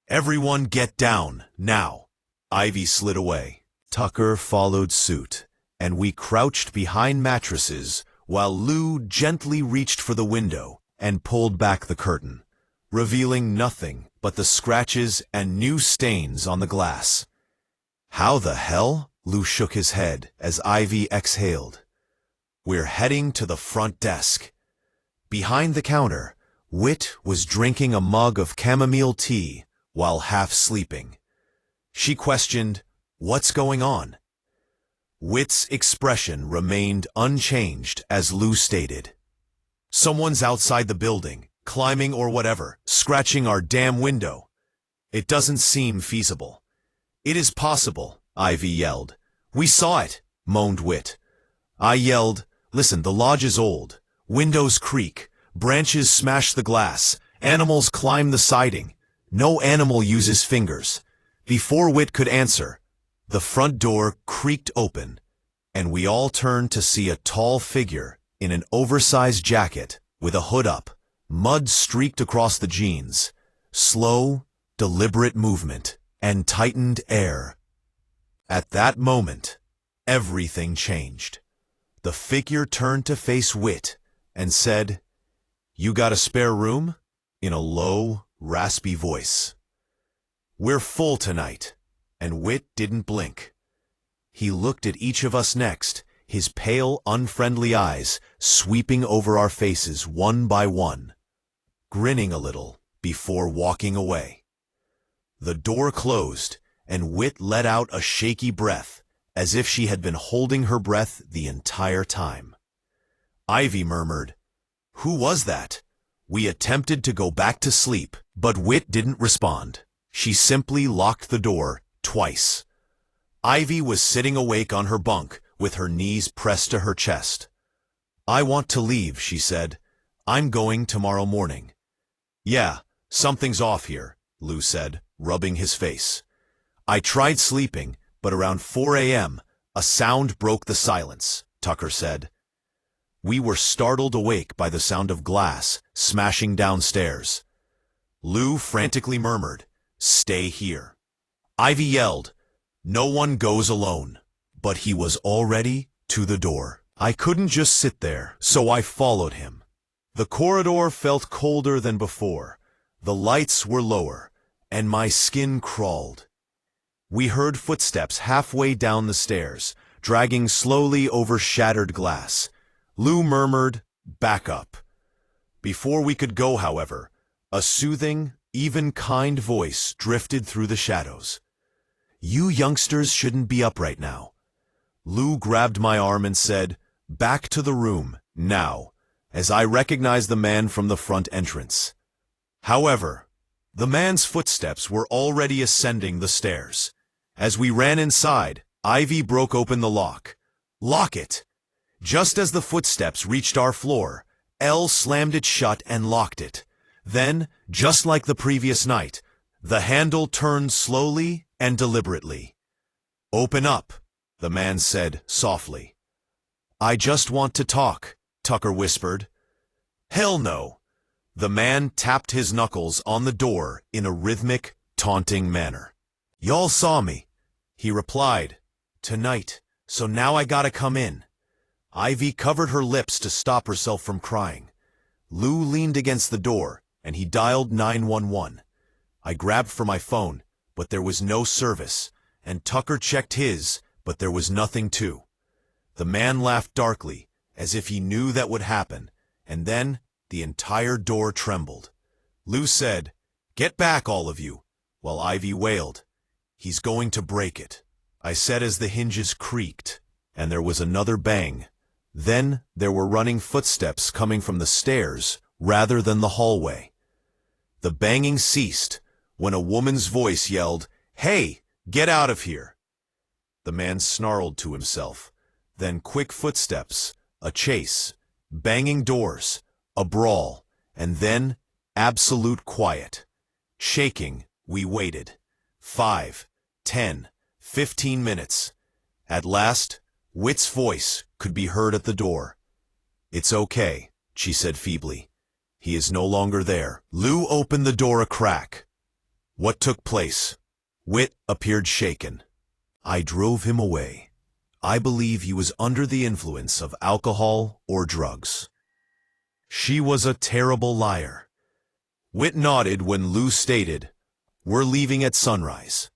"Everyone get down, now." Ivy slid away. Tucker followed suit, and we crouched behind mattresses while Lou gently reached for the window and pulled back the curtain, revealing nothing but the scratches and new stains on the glass. "How the hell?" Lou shook his head as Ivy exhaled. "We're heading to the front desk." Behind the counter, Wit was drinking a mug of chamomile tea while half sleeping. She questioned, "What's going on?" Wit's expression remained unchanged as Lou stated, "Someone's outside the building, climbing or whatever, scratching our damn window. It doesn't seem feasible." "It is possible," Ivy yelled. "We saw it," moaned Wit. I yelled, "Listen, the lodge is old. Windows creak. Branches smash the glass. Animals climb the siding. No animal uses fingers." Before Wit could answer, the front door creaked open, and we all turned to see a tall figure in an oversized jacket with a hood up, mud streaked across the jeans, slow, deliberate movement, and tightened air. At that moment, everything changed. The figure turned to face Wit and said, "You got a spare room?" in a low, raspy voice. "We're full tonight," and Whit didn't blink. He looked at each of us next, his pale, unfriendly eyes sweeping over our faces one by one, grinning a little before walking away. The door closed, and Whit let out a shaky breath, as if she had been holding her breath the entire time. Ivy murmured, "Who was that?" We attempted to go back to sleep, but Whit didn't respond. She simply locked the door twice. Ivy was sitting awake on her bunk, with her knees pressed to her chest. "I want to leave," she said. "I'm going tomorrow morning." "Yeah, something's off here," Lou said, rubbing his face. "I tried sleeping, but around 4 a.m., a sound broke the silence," Tucker said. We were startled awake by the sound of glass smashing downstairs. Lou frantically murmured, "Stay here." Ivy yelled, "No one goes alone." But he was already to the door. I couldn't just sit there, so I followed him. The corridor felt colder than before. The lights were lower, and my skin crawled. We heard footsteps halfway down the stairs, dragging slowly over shattered glass. Lou murmured, "Back up." Before we could go, however, a soothing, even kind voice drifted through the shadows. "You youngsters shouldn't be up right now." Lou grabbed my arm and said, "Back to the room, now," as I recognized the man from the front entrance. However, the man's footsteps were already ascending the stairs. As we ran inside, Ivy broke open the lock. "Lock it!" Just as the footsteps reached our floor, Elle slammed it shut and locked it. Then, just like the previous night, the handle turned slowly and deliberately. "Open up," the man said softly. "I just want to talk," Tucker whispered. "Hell no." The man tapped his knuckles on the door in a rhythmic, taunting manner. "Y'all saw me," he replied, "tonight, so now I gotta come in." Ivy covered her lips to stop herself from crying. Lou leaned against the door, and he dialed 911. I grabbed for my phone, but there was no service, and Tucker checked his, but there was nothing too. The man laughed darkly, as if he knew that would happen, and then the entire door trembled. Lou said, "Get back, all of you," while Ivy wailed, "He's going to break it." I said as the hinges creaked, and there was another bang. Then there were running footsteps coming from the stairs rather than the hallway. The banging ceased when a woman's voice yelled, "Hey, get out of here!" The man snarled to himself. Then quick footsteps, a chase, banging doors, a brawl, and then absolute quiet. Shaking, we waited. 5, 10, 15 minutes. At last, Whit's voice could be heard at the door. "It's okay," she said feebly. "He is no longer there." Lou opened the door a crack. "What took place?" Whit appeared shaken. "I drove him away. I believe he was under the influence of alcohol or drugs." She was a terrible liar. Whit nodded when Lou stated, "We're leaving at sunrise."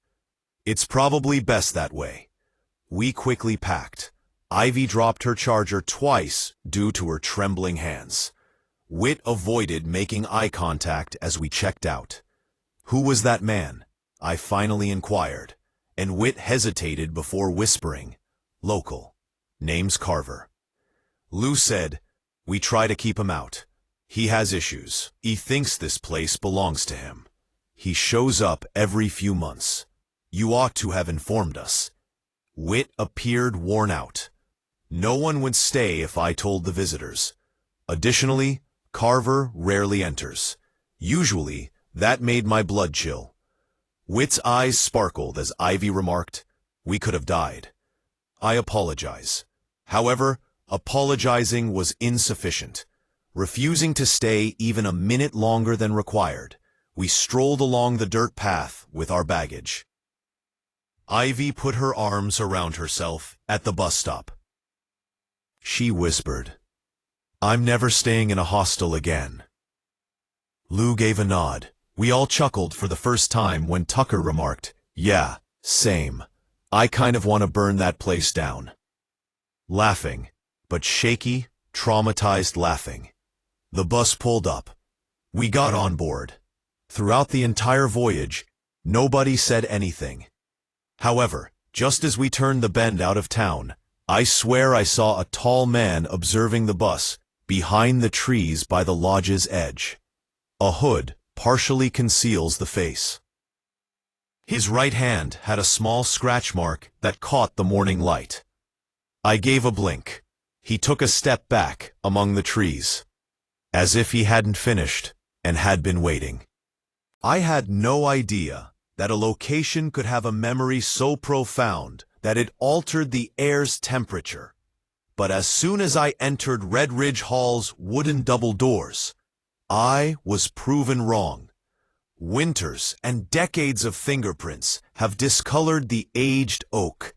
"It's probably best that way." We quickly packed. Ivy dropped her charger twice due to her trembling hands. Whit avoided making eye contact as we checked out. "Who was that man?" I finally inquired, and Whit hesitated before whispering, "Local. Name's Carver." Lou said, "We try to keep him out. He has issues. He thinks this place belongs to him. He shows up every few months. You ought to have informed us." Whit appeared worn out. "No one would stay if I told the visitors. Additionally, Carver rarely enters. Usually, that made my blood chill." Whit's eyes sparkled as Ivy remarked, "We could have died." I apologize. However, apologizing was insufficient. Refusing to stay even a minute longer than required, we strolled along the dirt path with our baggage. Ivy put her arms around herself at the bus stop. She whispered, "I'm never staying in a hostel again." Lou gave a nod. We all chuckled for the first time when Tucker remarked, "Yeah, same. I kind of want to burn that place down." Laughing, but shaky, traumatized laughing. The bus pulled up. We got on board. Throughout the entire voyage, nobody said anything. However, just as we turned the bend out of town, I swear I saw a tall man observing the bus behind the trees by the lodge's edge. A hood partially conceals the face. His right hand had a small scratch mark that caught the morning light. I gave a blink. He took a step back among the trees, as if he hadn't finished and had been waiting. I had no idea that a location could have a memory so profound that it altered the air's temperature. But as soon as I entered Red Ridge Hall's wooden double doors, I was proven wrong. Winters and decades of fingerprints have discolored the aged oak.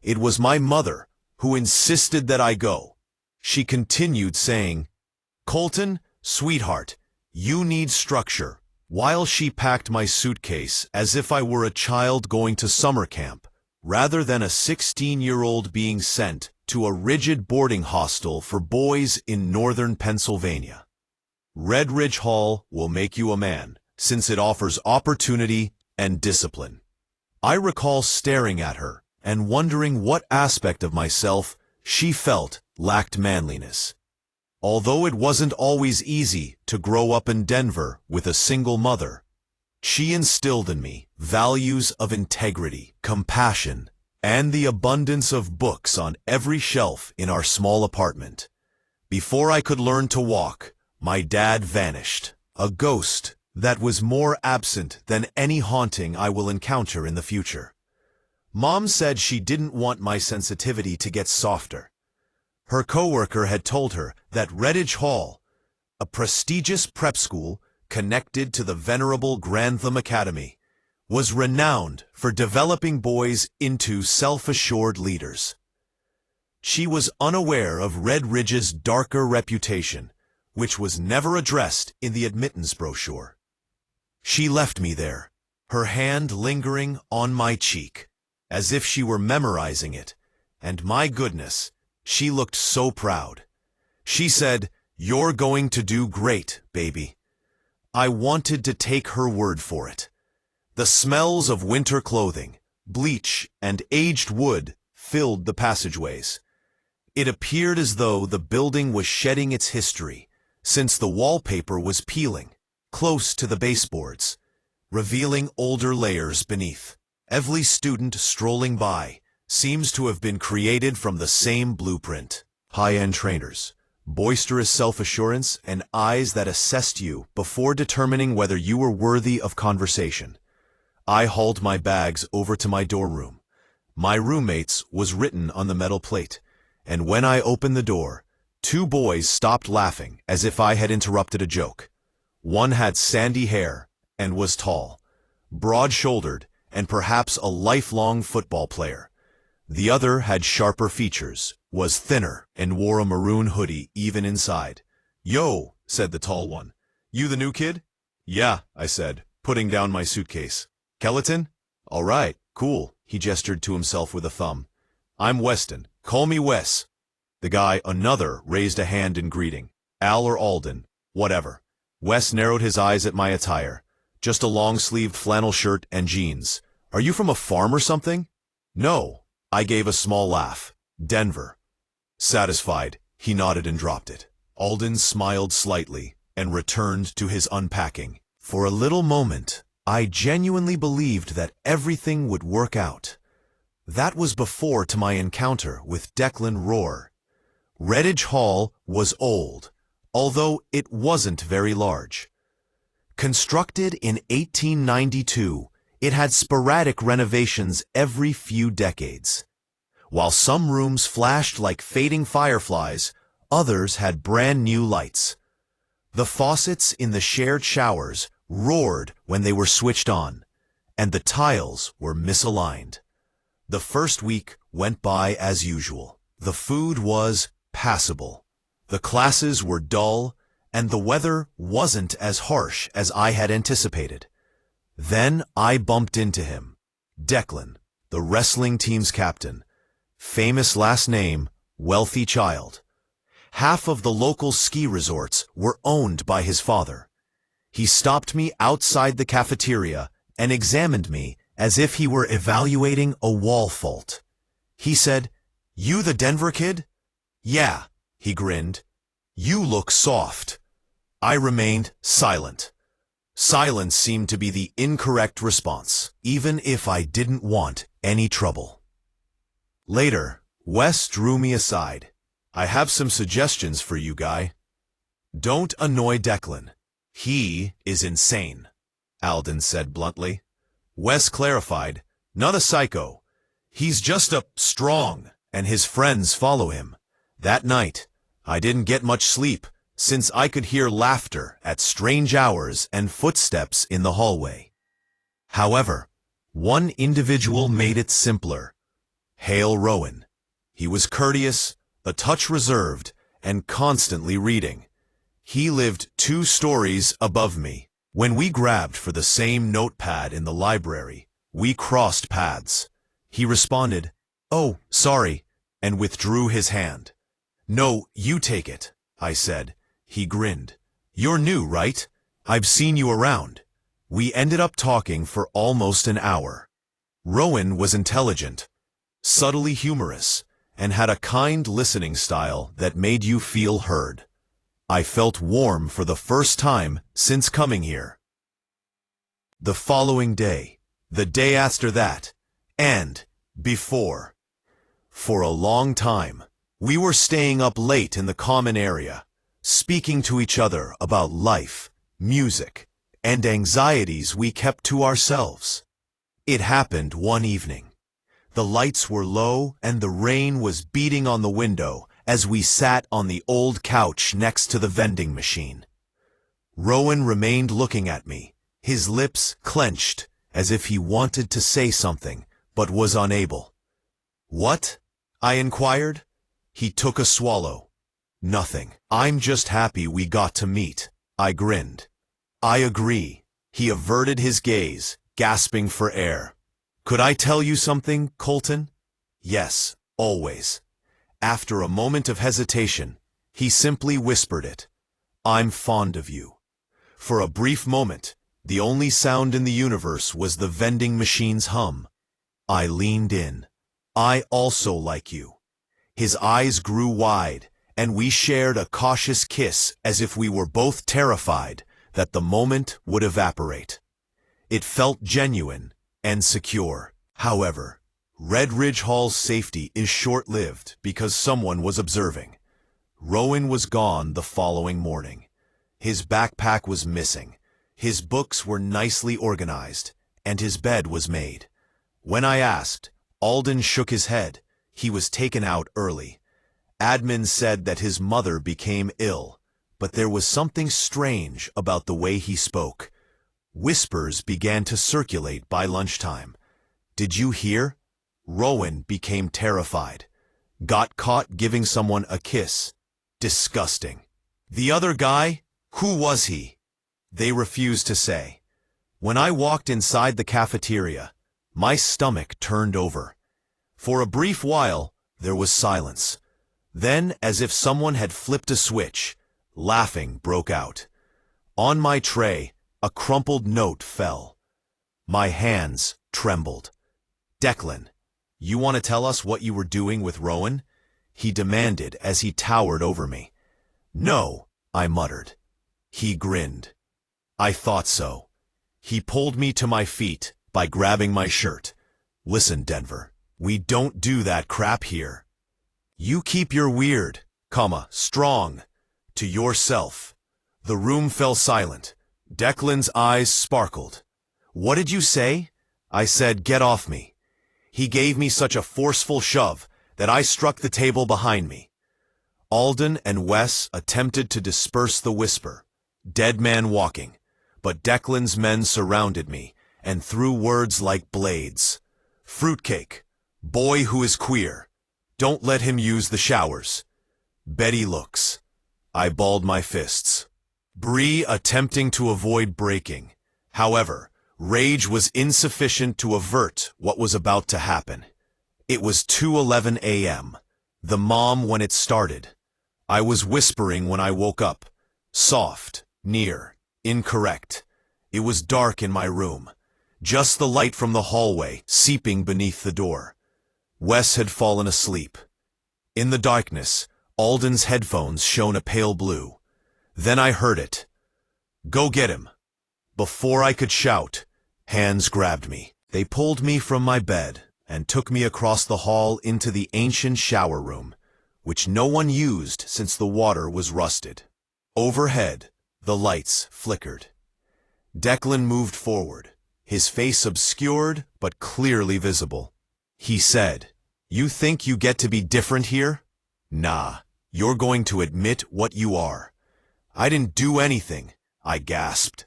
It was my mother who insisted that I go. She continued saying, "Colton, sweetheart, you need structure," while she packed my suitcase as if I were a child going to summer camp, rather than a 16-year-old being sent to a rigid boarding hostel for boys in northern Pennsylvania. Red Ridge Hall will make you a man, since it offers opportunity and discipline. I recall staring at her and wondering what aspect of myself she felt lacked manliness. Although it wasn't always easy to grow up in Denver with a single mother, she instilled in me values of integrity, compassion, and the abundance of books on every shelf in our small apartment. Before I could learn to walk, my dad vanished, a ghost that was more absent than any haunting I will encounter in the future. Mom said she didn't want my sensitivity to get softer. Her coworker had told her that Redditch Hall, a prestigious prep school connected to the venerable Grantham Academy, was renowned for developing boys into self-assured leaders. She was unaware of Red Ridge's darker reputation, which was never addressed in the admittance brochure. She left me there, her hand lingering on my cheek, as if she were memorizing it, and my goodness, she looked so proud. She said, "You're going to do great, baby." I wanted to take her word for it. The smells of winter clothing, bleach, and aged wood filled the passageways. It appeared as though the building was shedding its history, since the wallpaper was peeling, close to the baseboards, revealing older layers beneath. Every student strolling by seems to have been created from the same blueprint. High-end trainers, boisterous self-assurance, and eyes that assessed you before determining whether you were worthy of conversation. I hauled my bags over to my dorm room. My roommate's was written on the metal plate, and when I opened the door, two boys stopped laughing as if I had interrupted a joke. One had sandy hair and was tall, broad-shouldered, and perhaps a lifelong football player. The other had sharper features, was thinner, and wore a maroon hoodie even inside. "Yo," said the tall one. "You the new kid?" "Yeah," I said, putting down my suitcase. "Skeleton? All right, cool." He gestured to himself with a thumb. "I'm Weston. Call me Wes." The guy, another, raised a hand in greeting. "Al or Alden, whatever." Wes narrowed his eyes at my attire. "Just a long-sleeved flannel shirt and jeans. Are you from a farm or something?" "No." I gave a small laugh. "Denver." Satisfied, he nodded and dropped it. Alden smiled slightly and returned to his unpacking. For a little moment, I genuinely believed that everything would work out. That was before to my encounter with Declan Rohr. Redditch Hall was old, although it wasn't very large. Constructed in 1892, it had sporadic renovations every few decades. While some rooms flashed like fading fireflies, others had brand new lights. The faucets in the shared showers roared when they were switched on, and the tiles were misaligned. The first week went by as usual. The food was passable. The classes were dull, and the weather wasn't as harsh as I had anticipated. Then I bumped into him. Declan, the wrestling team's captain. Famous last name, wealthy child. Half of the local ski resorts were owned by his father. He stopped me outside the cafeteria and examined me as if he were evaluating a wall fault. He said, "You the Denver kid?" "Yeah," he grinned. "You look soft." I remained silent. Silence seemed to be the incorrect response, even if I didn't want any trouble. Later, Wes drew me aside. "I have some suggestions for you, guy. Don't annoy Declan. He is insane," Alden said bluntly. Wes clarified, "Not a psycho. He's just a strong, and his friends follow him." That night, I didn't get much sleep, since I could hear laughter at strange hours and footsteps in the hallway. However, one individual made it simpler. Hail Rowan. He was courteous, a touch reserved, and constantly reading. He lived 2 stories above me. When we grabbed for the same notepad in the library, we crossed paths. He responded, "Oh, sorry," and withdrew his hand. "No, you take it," I said. He grinned. "You're new, right? I've seen you around." We ended up talking for almost an hour. Rowan was intelligent, subtly humorous, and had a kind listening style that made you feel heard. I felt warm for the first time since coming here. The following day, the day after that, and before. For a long time, we were staying up late in the common area, speaking to each other about life, music, and anxieties we kept to ourselves. It happened one evening. The lights were low and the rain was beating on the window as we sat on the old couch next to the vending machine. Rowan remained looking at me, his lips clenched as if he wanted to say something but was unable. "What?" I inquired. He took a swallow. "Nothing. I'm just happy we got to meet," I grinned. "I agree." He averted his gaze, gasping for air. "Could I tell you something, Colton?" "Yes, always." After a moment of hesitation, he simply whispered it. "I'm fond of you." For a brief moment, the only sound in the universe was the vending machine's hum. I leaned in. "I also like you." His eyes grew wide, and we shared a cautious kiss as if we were both terrified that the moment would evaporate. It felt genuine and secure. However, Red Ridge Hall's safety is short-lived because someone was observing. Rowan was gone the following morning. His backpack was missing. His books were nicely organized, and his bed was made. When I asked, Alden shook his head. He was taken out early. Admin said that his mother became ill, but there was something strange about the way he spoke. Whispers began to circulate by lunchtime. "Did you hear?" Rowan became terrified. "Got caught giving someone a kiss. Disgusting." "The other guy? Who was he?" They refused to say. When I walked inside the cafeteria, my stomach turned over. For a brief while, there was silence. Then, as if someone had flipped a switch, laughing broke out. On my tray, a crumpled note fell. My hands trembled. "Declan, you want to tell us what you were doing with Rowan?" he demanded as he towered over me. "No," I muttered. He grinned. "I thought so." He pulled me to my feet by grabbing my shirt. "Listen, Denver, we don't do that crap here. You keep your weird, strong, to yourself." The room fell silent. Declan's eyes sparkled. "What did you say?" I said, "Get off me." He gave me such a forceful shove that I struck the table behind me. Alden and Wes attempted to disperse the whisper. Dead man walking. But Declan's men surrounded me and threw words like blades. "Fruitcake. Boy who is queer. Don't let him use the showers. Betty looks." I balled my fists. Bree attempting to avoid breaking. However, rage was insufficient to avert what was about to happen. It was 2:11 a.m., the mom when it started. I was whispering when I woke up. Soft, near, incorrect. It was dark in my room. Just the light from the hallway seeping beneath the door. Wes had fallen asleep. In the darkness, Alden's headphones shone a pale blue. Then I heard it. "Go get him." Before I could shout, hands grabbed me. They pulled me from my bed and took me across the hall into the ancient shower room, which no one used since the water was rusted. Overhead, the lights flickered. Declan moved forward, his face obscured but clearly visible. He said, "You think you get to be different here? Nah, you're going to admit what you are." "I didn't do anything," I gasped.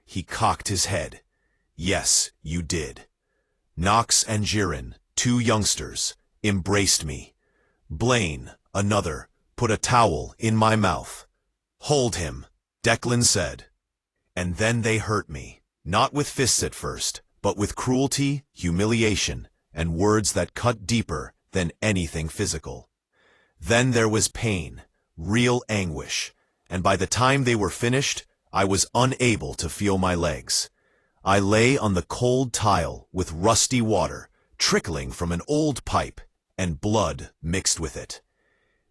He cocked his head. "Yes, you did." Knox and Jiren, two youngsters, embraced me. Blaine, another, put a towel in my mouth. "Hold him," Declan said. And then they hurt me, not with fists at first, but with cruelty, humiliation, and words that cut deeper than anything physical. Then there was pain, real anguish, and by the time they were finished, I was unable to feel my legs. I lay on the cold tile with rusty water trickling from an old pipe and blood mixed with it.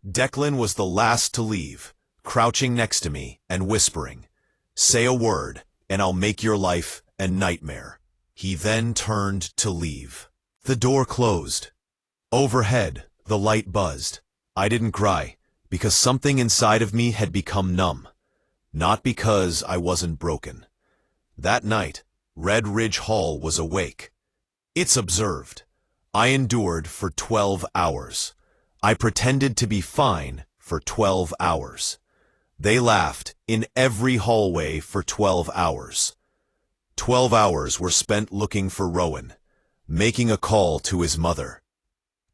Declan was the last to leave, crouching next to me and whispering, "Say a word, and I'll make your life a nightmare." He then turned to leave. The door closed. Overhead, the light buzzed. I didn't cry, because something inside of me had become numb. Not because I wasn't broken. That night, Red Ridge Hall was awake. It's observed. I endured for 12 hours. I pretended to be fine for 12 hours. They laughed in every hallway for 12 hours. 12 hours were spent looking for Rowan, making a call to his mother.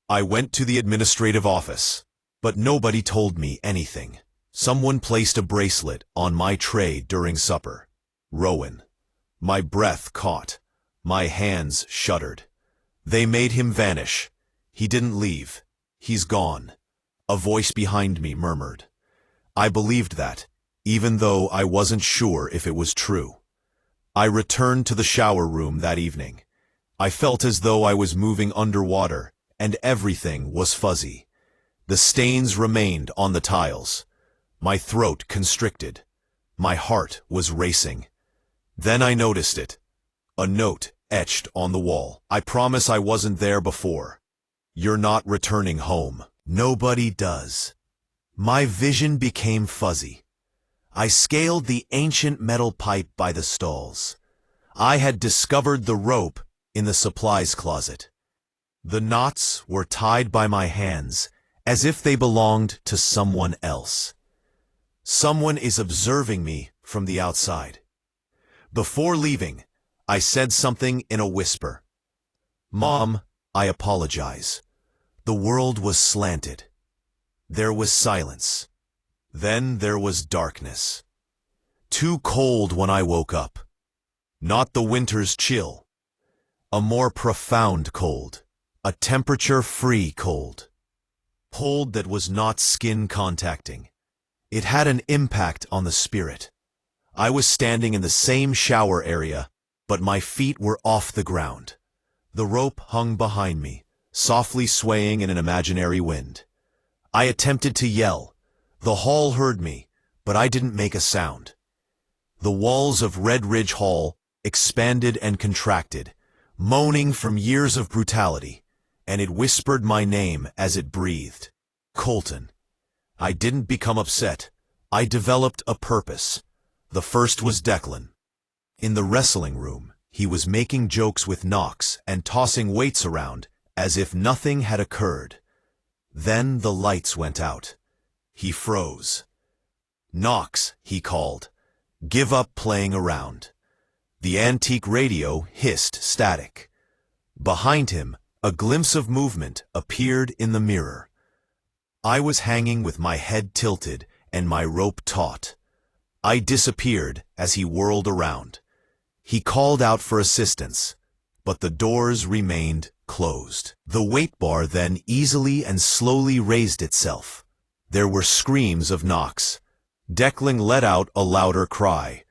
I went to the administrative office, but nobody told me anything. Someone placed a bracelet on my tray during supper. Rowan. My breath caught. My hands shuddered. They made him vanish. He didn't leave. He's gone. A voice behind me murmured. I believed that, even though I wasn't sure if it was true. I returned to the shower room that evening. I felt as though I was moving underwater, and everything was fuzzy. The stains remained on the tiles. My throat constricted. My heart was racing. Then I noticed it. A note etched on the wall. "I promise I wasn't there before. You're not returning home." Nobody does. My vision became fuzzy. I scaled the ancient metal pipe by the stalls. I had discovered the rope in the supplies closet. The knots were tied by my hands, as if they belonged to someone else. Someone is observing me from the outside. Before leaving, I said something in a whisper. "Mom, I apologize." The world was slanted. There was silence. Then there was darkness. Too cold when I woke up. Not the winter's chill. A more profound cold. A temperature-free cold. Cold that was not skin-contacting. It had an impact on the spirit. I was standing in the same shower area, but my feet were off the ground. The rope hung behind me, softly swaying in an imaginary wind. I attempted to yell. The hall heard me, but I didn't make a sound. The walls of Red Ridge Hall expanded and contracted, moaning from years of brutality, and it whispered my name as it breathed. Colton. I didn't become upset. I developed a purpose. The first was Declan. In the wrestling room, he was making jokes with Knox and tossing weights around as if nothing had occurred. Then the lights went out. He froze. "Knox," he called. "Give up playing around." The antique radio hissed static. Behind him, a glimpse of movement appeared in the mirror. I was hanging with my head tilted and my rope taut. I disappeared as he whirled around. He called out for assistance, but the doors remained closed. The weight bar then easily and slowly raised itself. There were screams of knocks. Declan let out a louder cry.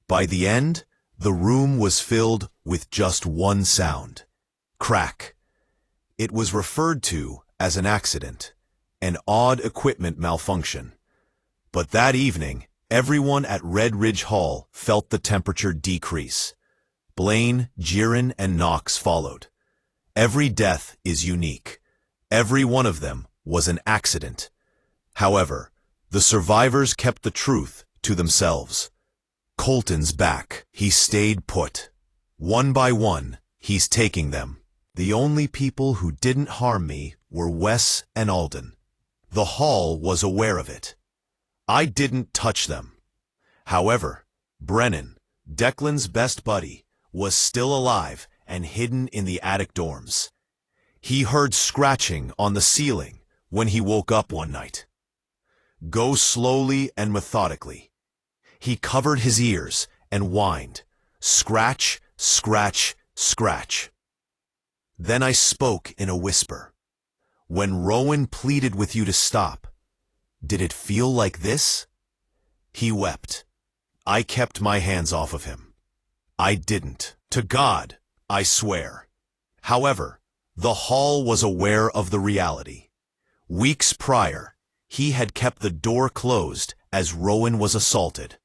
By the end, the room was filled with just one sound. Crack. It was referred to as an accident, an odd equipment malfunction. But that evening, everyone at Red Ridge Hall felt the temperature decrease. Blaine, Jiren, and Knox followed. Every death is unique. Every one of them was an accident. However, the survivors kept the truth to themselves. Colton's back. He stayed put. One by one, he's taking them. The only people who didn't harm me were Wes and Alden. The hall was aware of it. I didn't touch them. However, Brennan, Declan's best buddy, was still alive and hidden in the attic dorms. He heard scratching on the ceiling when he woke up one night. Go slowly and methodically. He covered his ears and whined, scratch, scratch, scratch. Then I spoke in a whisper. When Rowan pleaded with you to stop, did it feel like this? He wept. I kept my hands off of him. I didn't. To God, I swear. However, the hall was aware of the reality. Weeks prior, he had kept the door closed as Rowan was assaulted.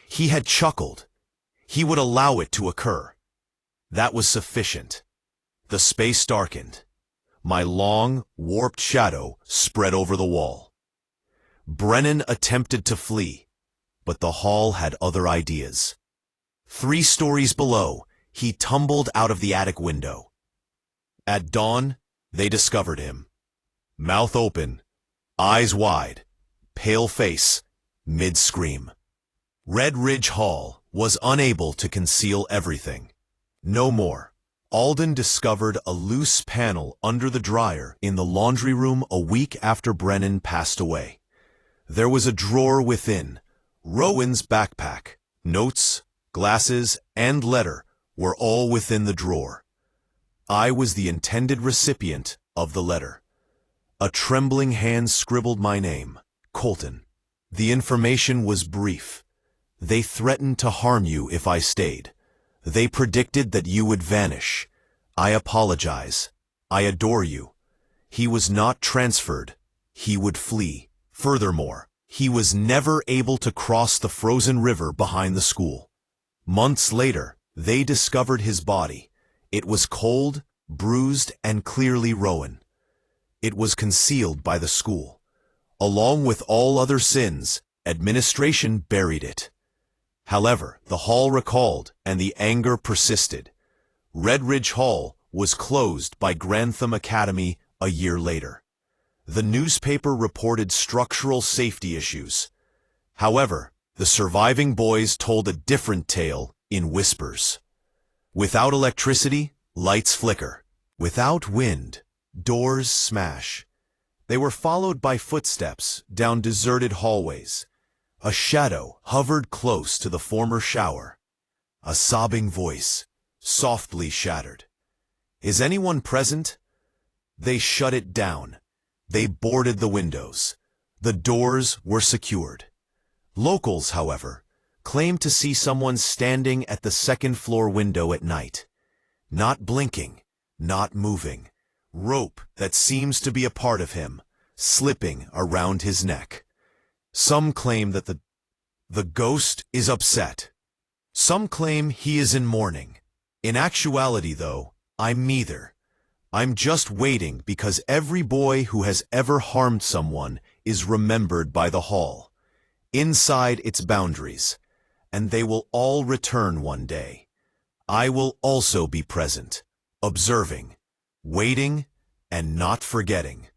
He had chuckled. He would allow it to occur. That was sufficient. The space darkened. My long, warped shadow spread over the wall. Brennan attempted to flee, but the hall had other ideas. 3 stories below, he tumbled out of the attic window. At dawn, they discovered him. Mouth open, eyes wide, pale face, mid-scream. Red Ridge Hall was unable to conceal everything. No more. Alden discovered a loose panel under the dryer in the laundry room a week after Brennan passed away. There was a drawer within. Rowan's backpack, notes, glasses, and letter were all within the drawer. I was the intended recipient of the letter. A trembling hand scribbled my name, Colton. The information was brief. They threatened to harm you if I stayed. They predicted that you would vanish. I apologize. I adore you. He was not transferred. He would flee. Furthermore, he was never able to cross the frozen river behind the school. Months later, they discovered his body. It was cold, bruised, and clearly Rowan. It was concealed by the school. Along with all other sins, administration buried it. However, the hall recalled, and the anger persisted. Red Ridge Hall was closed by Grantham Academy a year later. The newspaper reported structural safety issues. However, the surviving boys told a different tale in whispers. Without electricity, lights flicker. Without wind, doors smash. They were followed by footsteps down deserted hallways. A shadow hovered close to the former shower. A sobbing voice, softly shattered. Is anyone present? They shut it down. They boarded the windows. The doors were secured. Locals, however, claimed to see someone standing at the second-floor window at night. Not blinking, not moving. Rope that seems to be a part of him, slipping around his neck. Some claim that the ghost is upset. Some claim he is in mourning. In actuality, though, I'm neither. I'm just waiting because every boy who has ever harmed someone is remembered by the hall, inside its boundaries, and they will all return one day. I will also be present, observing, waiting, and not forgetting.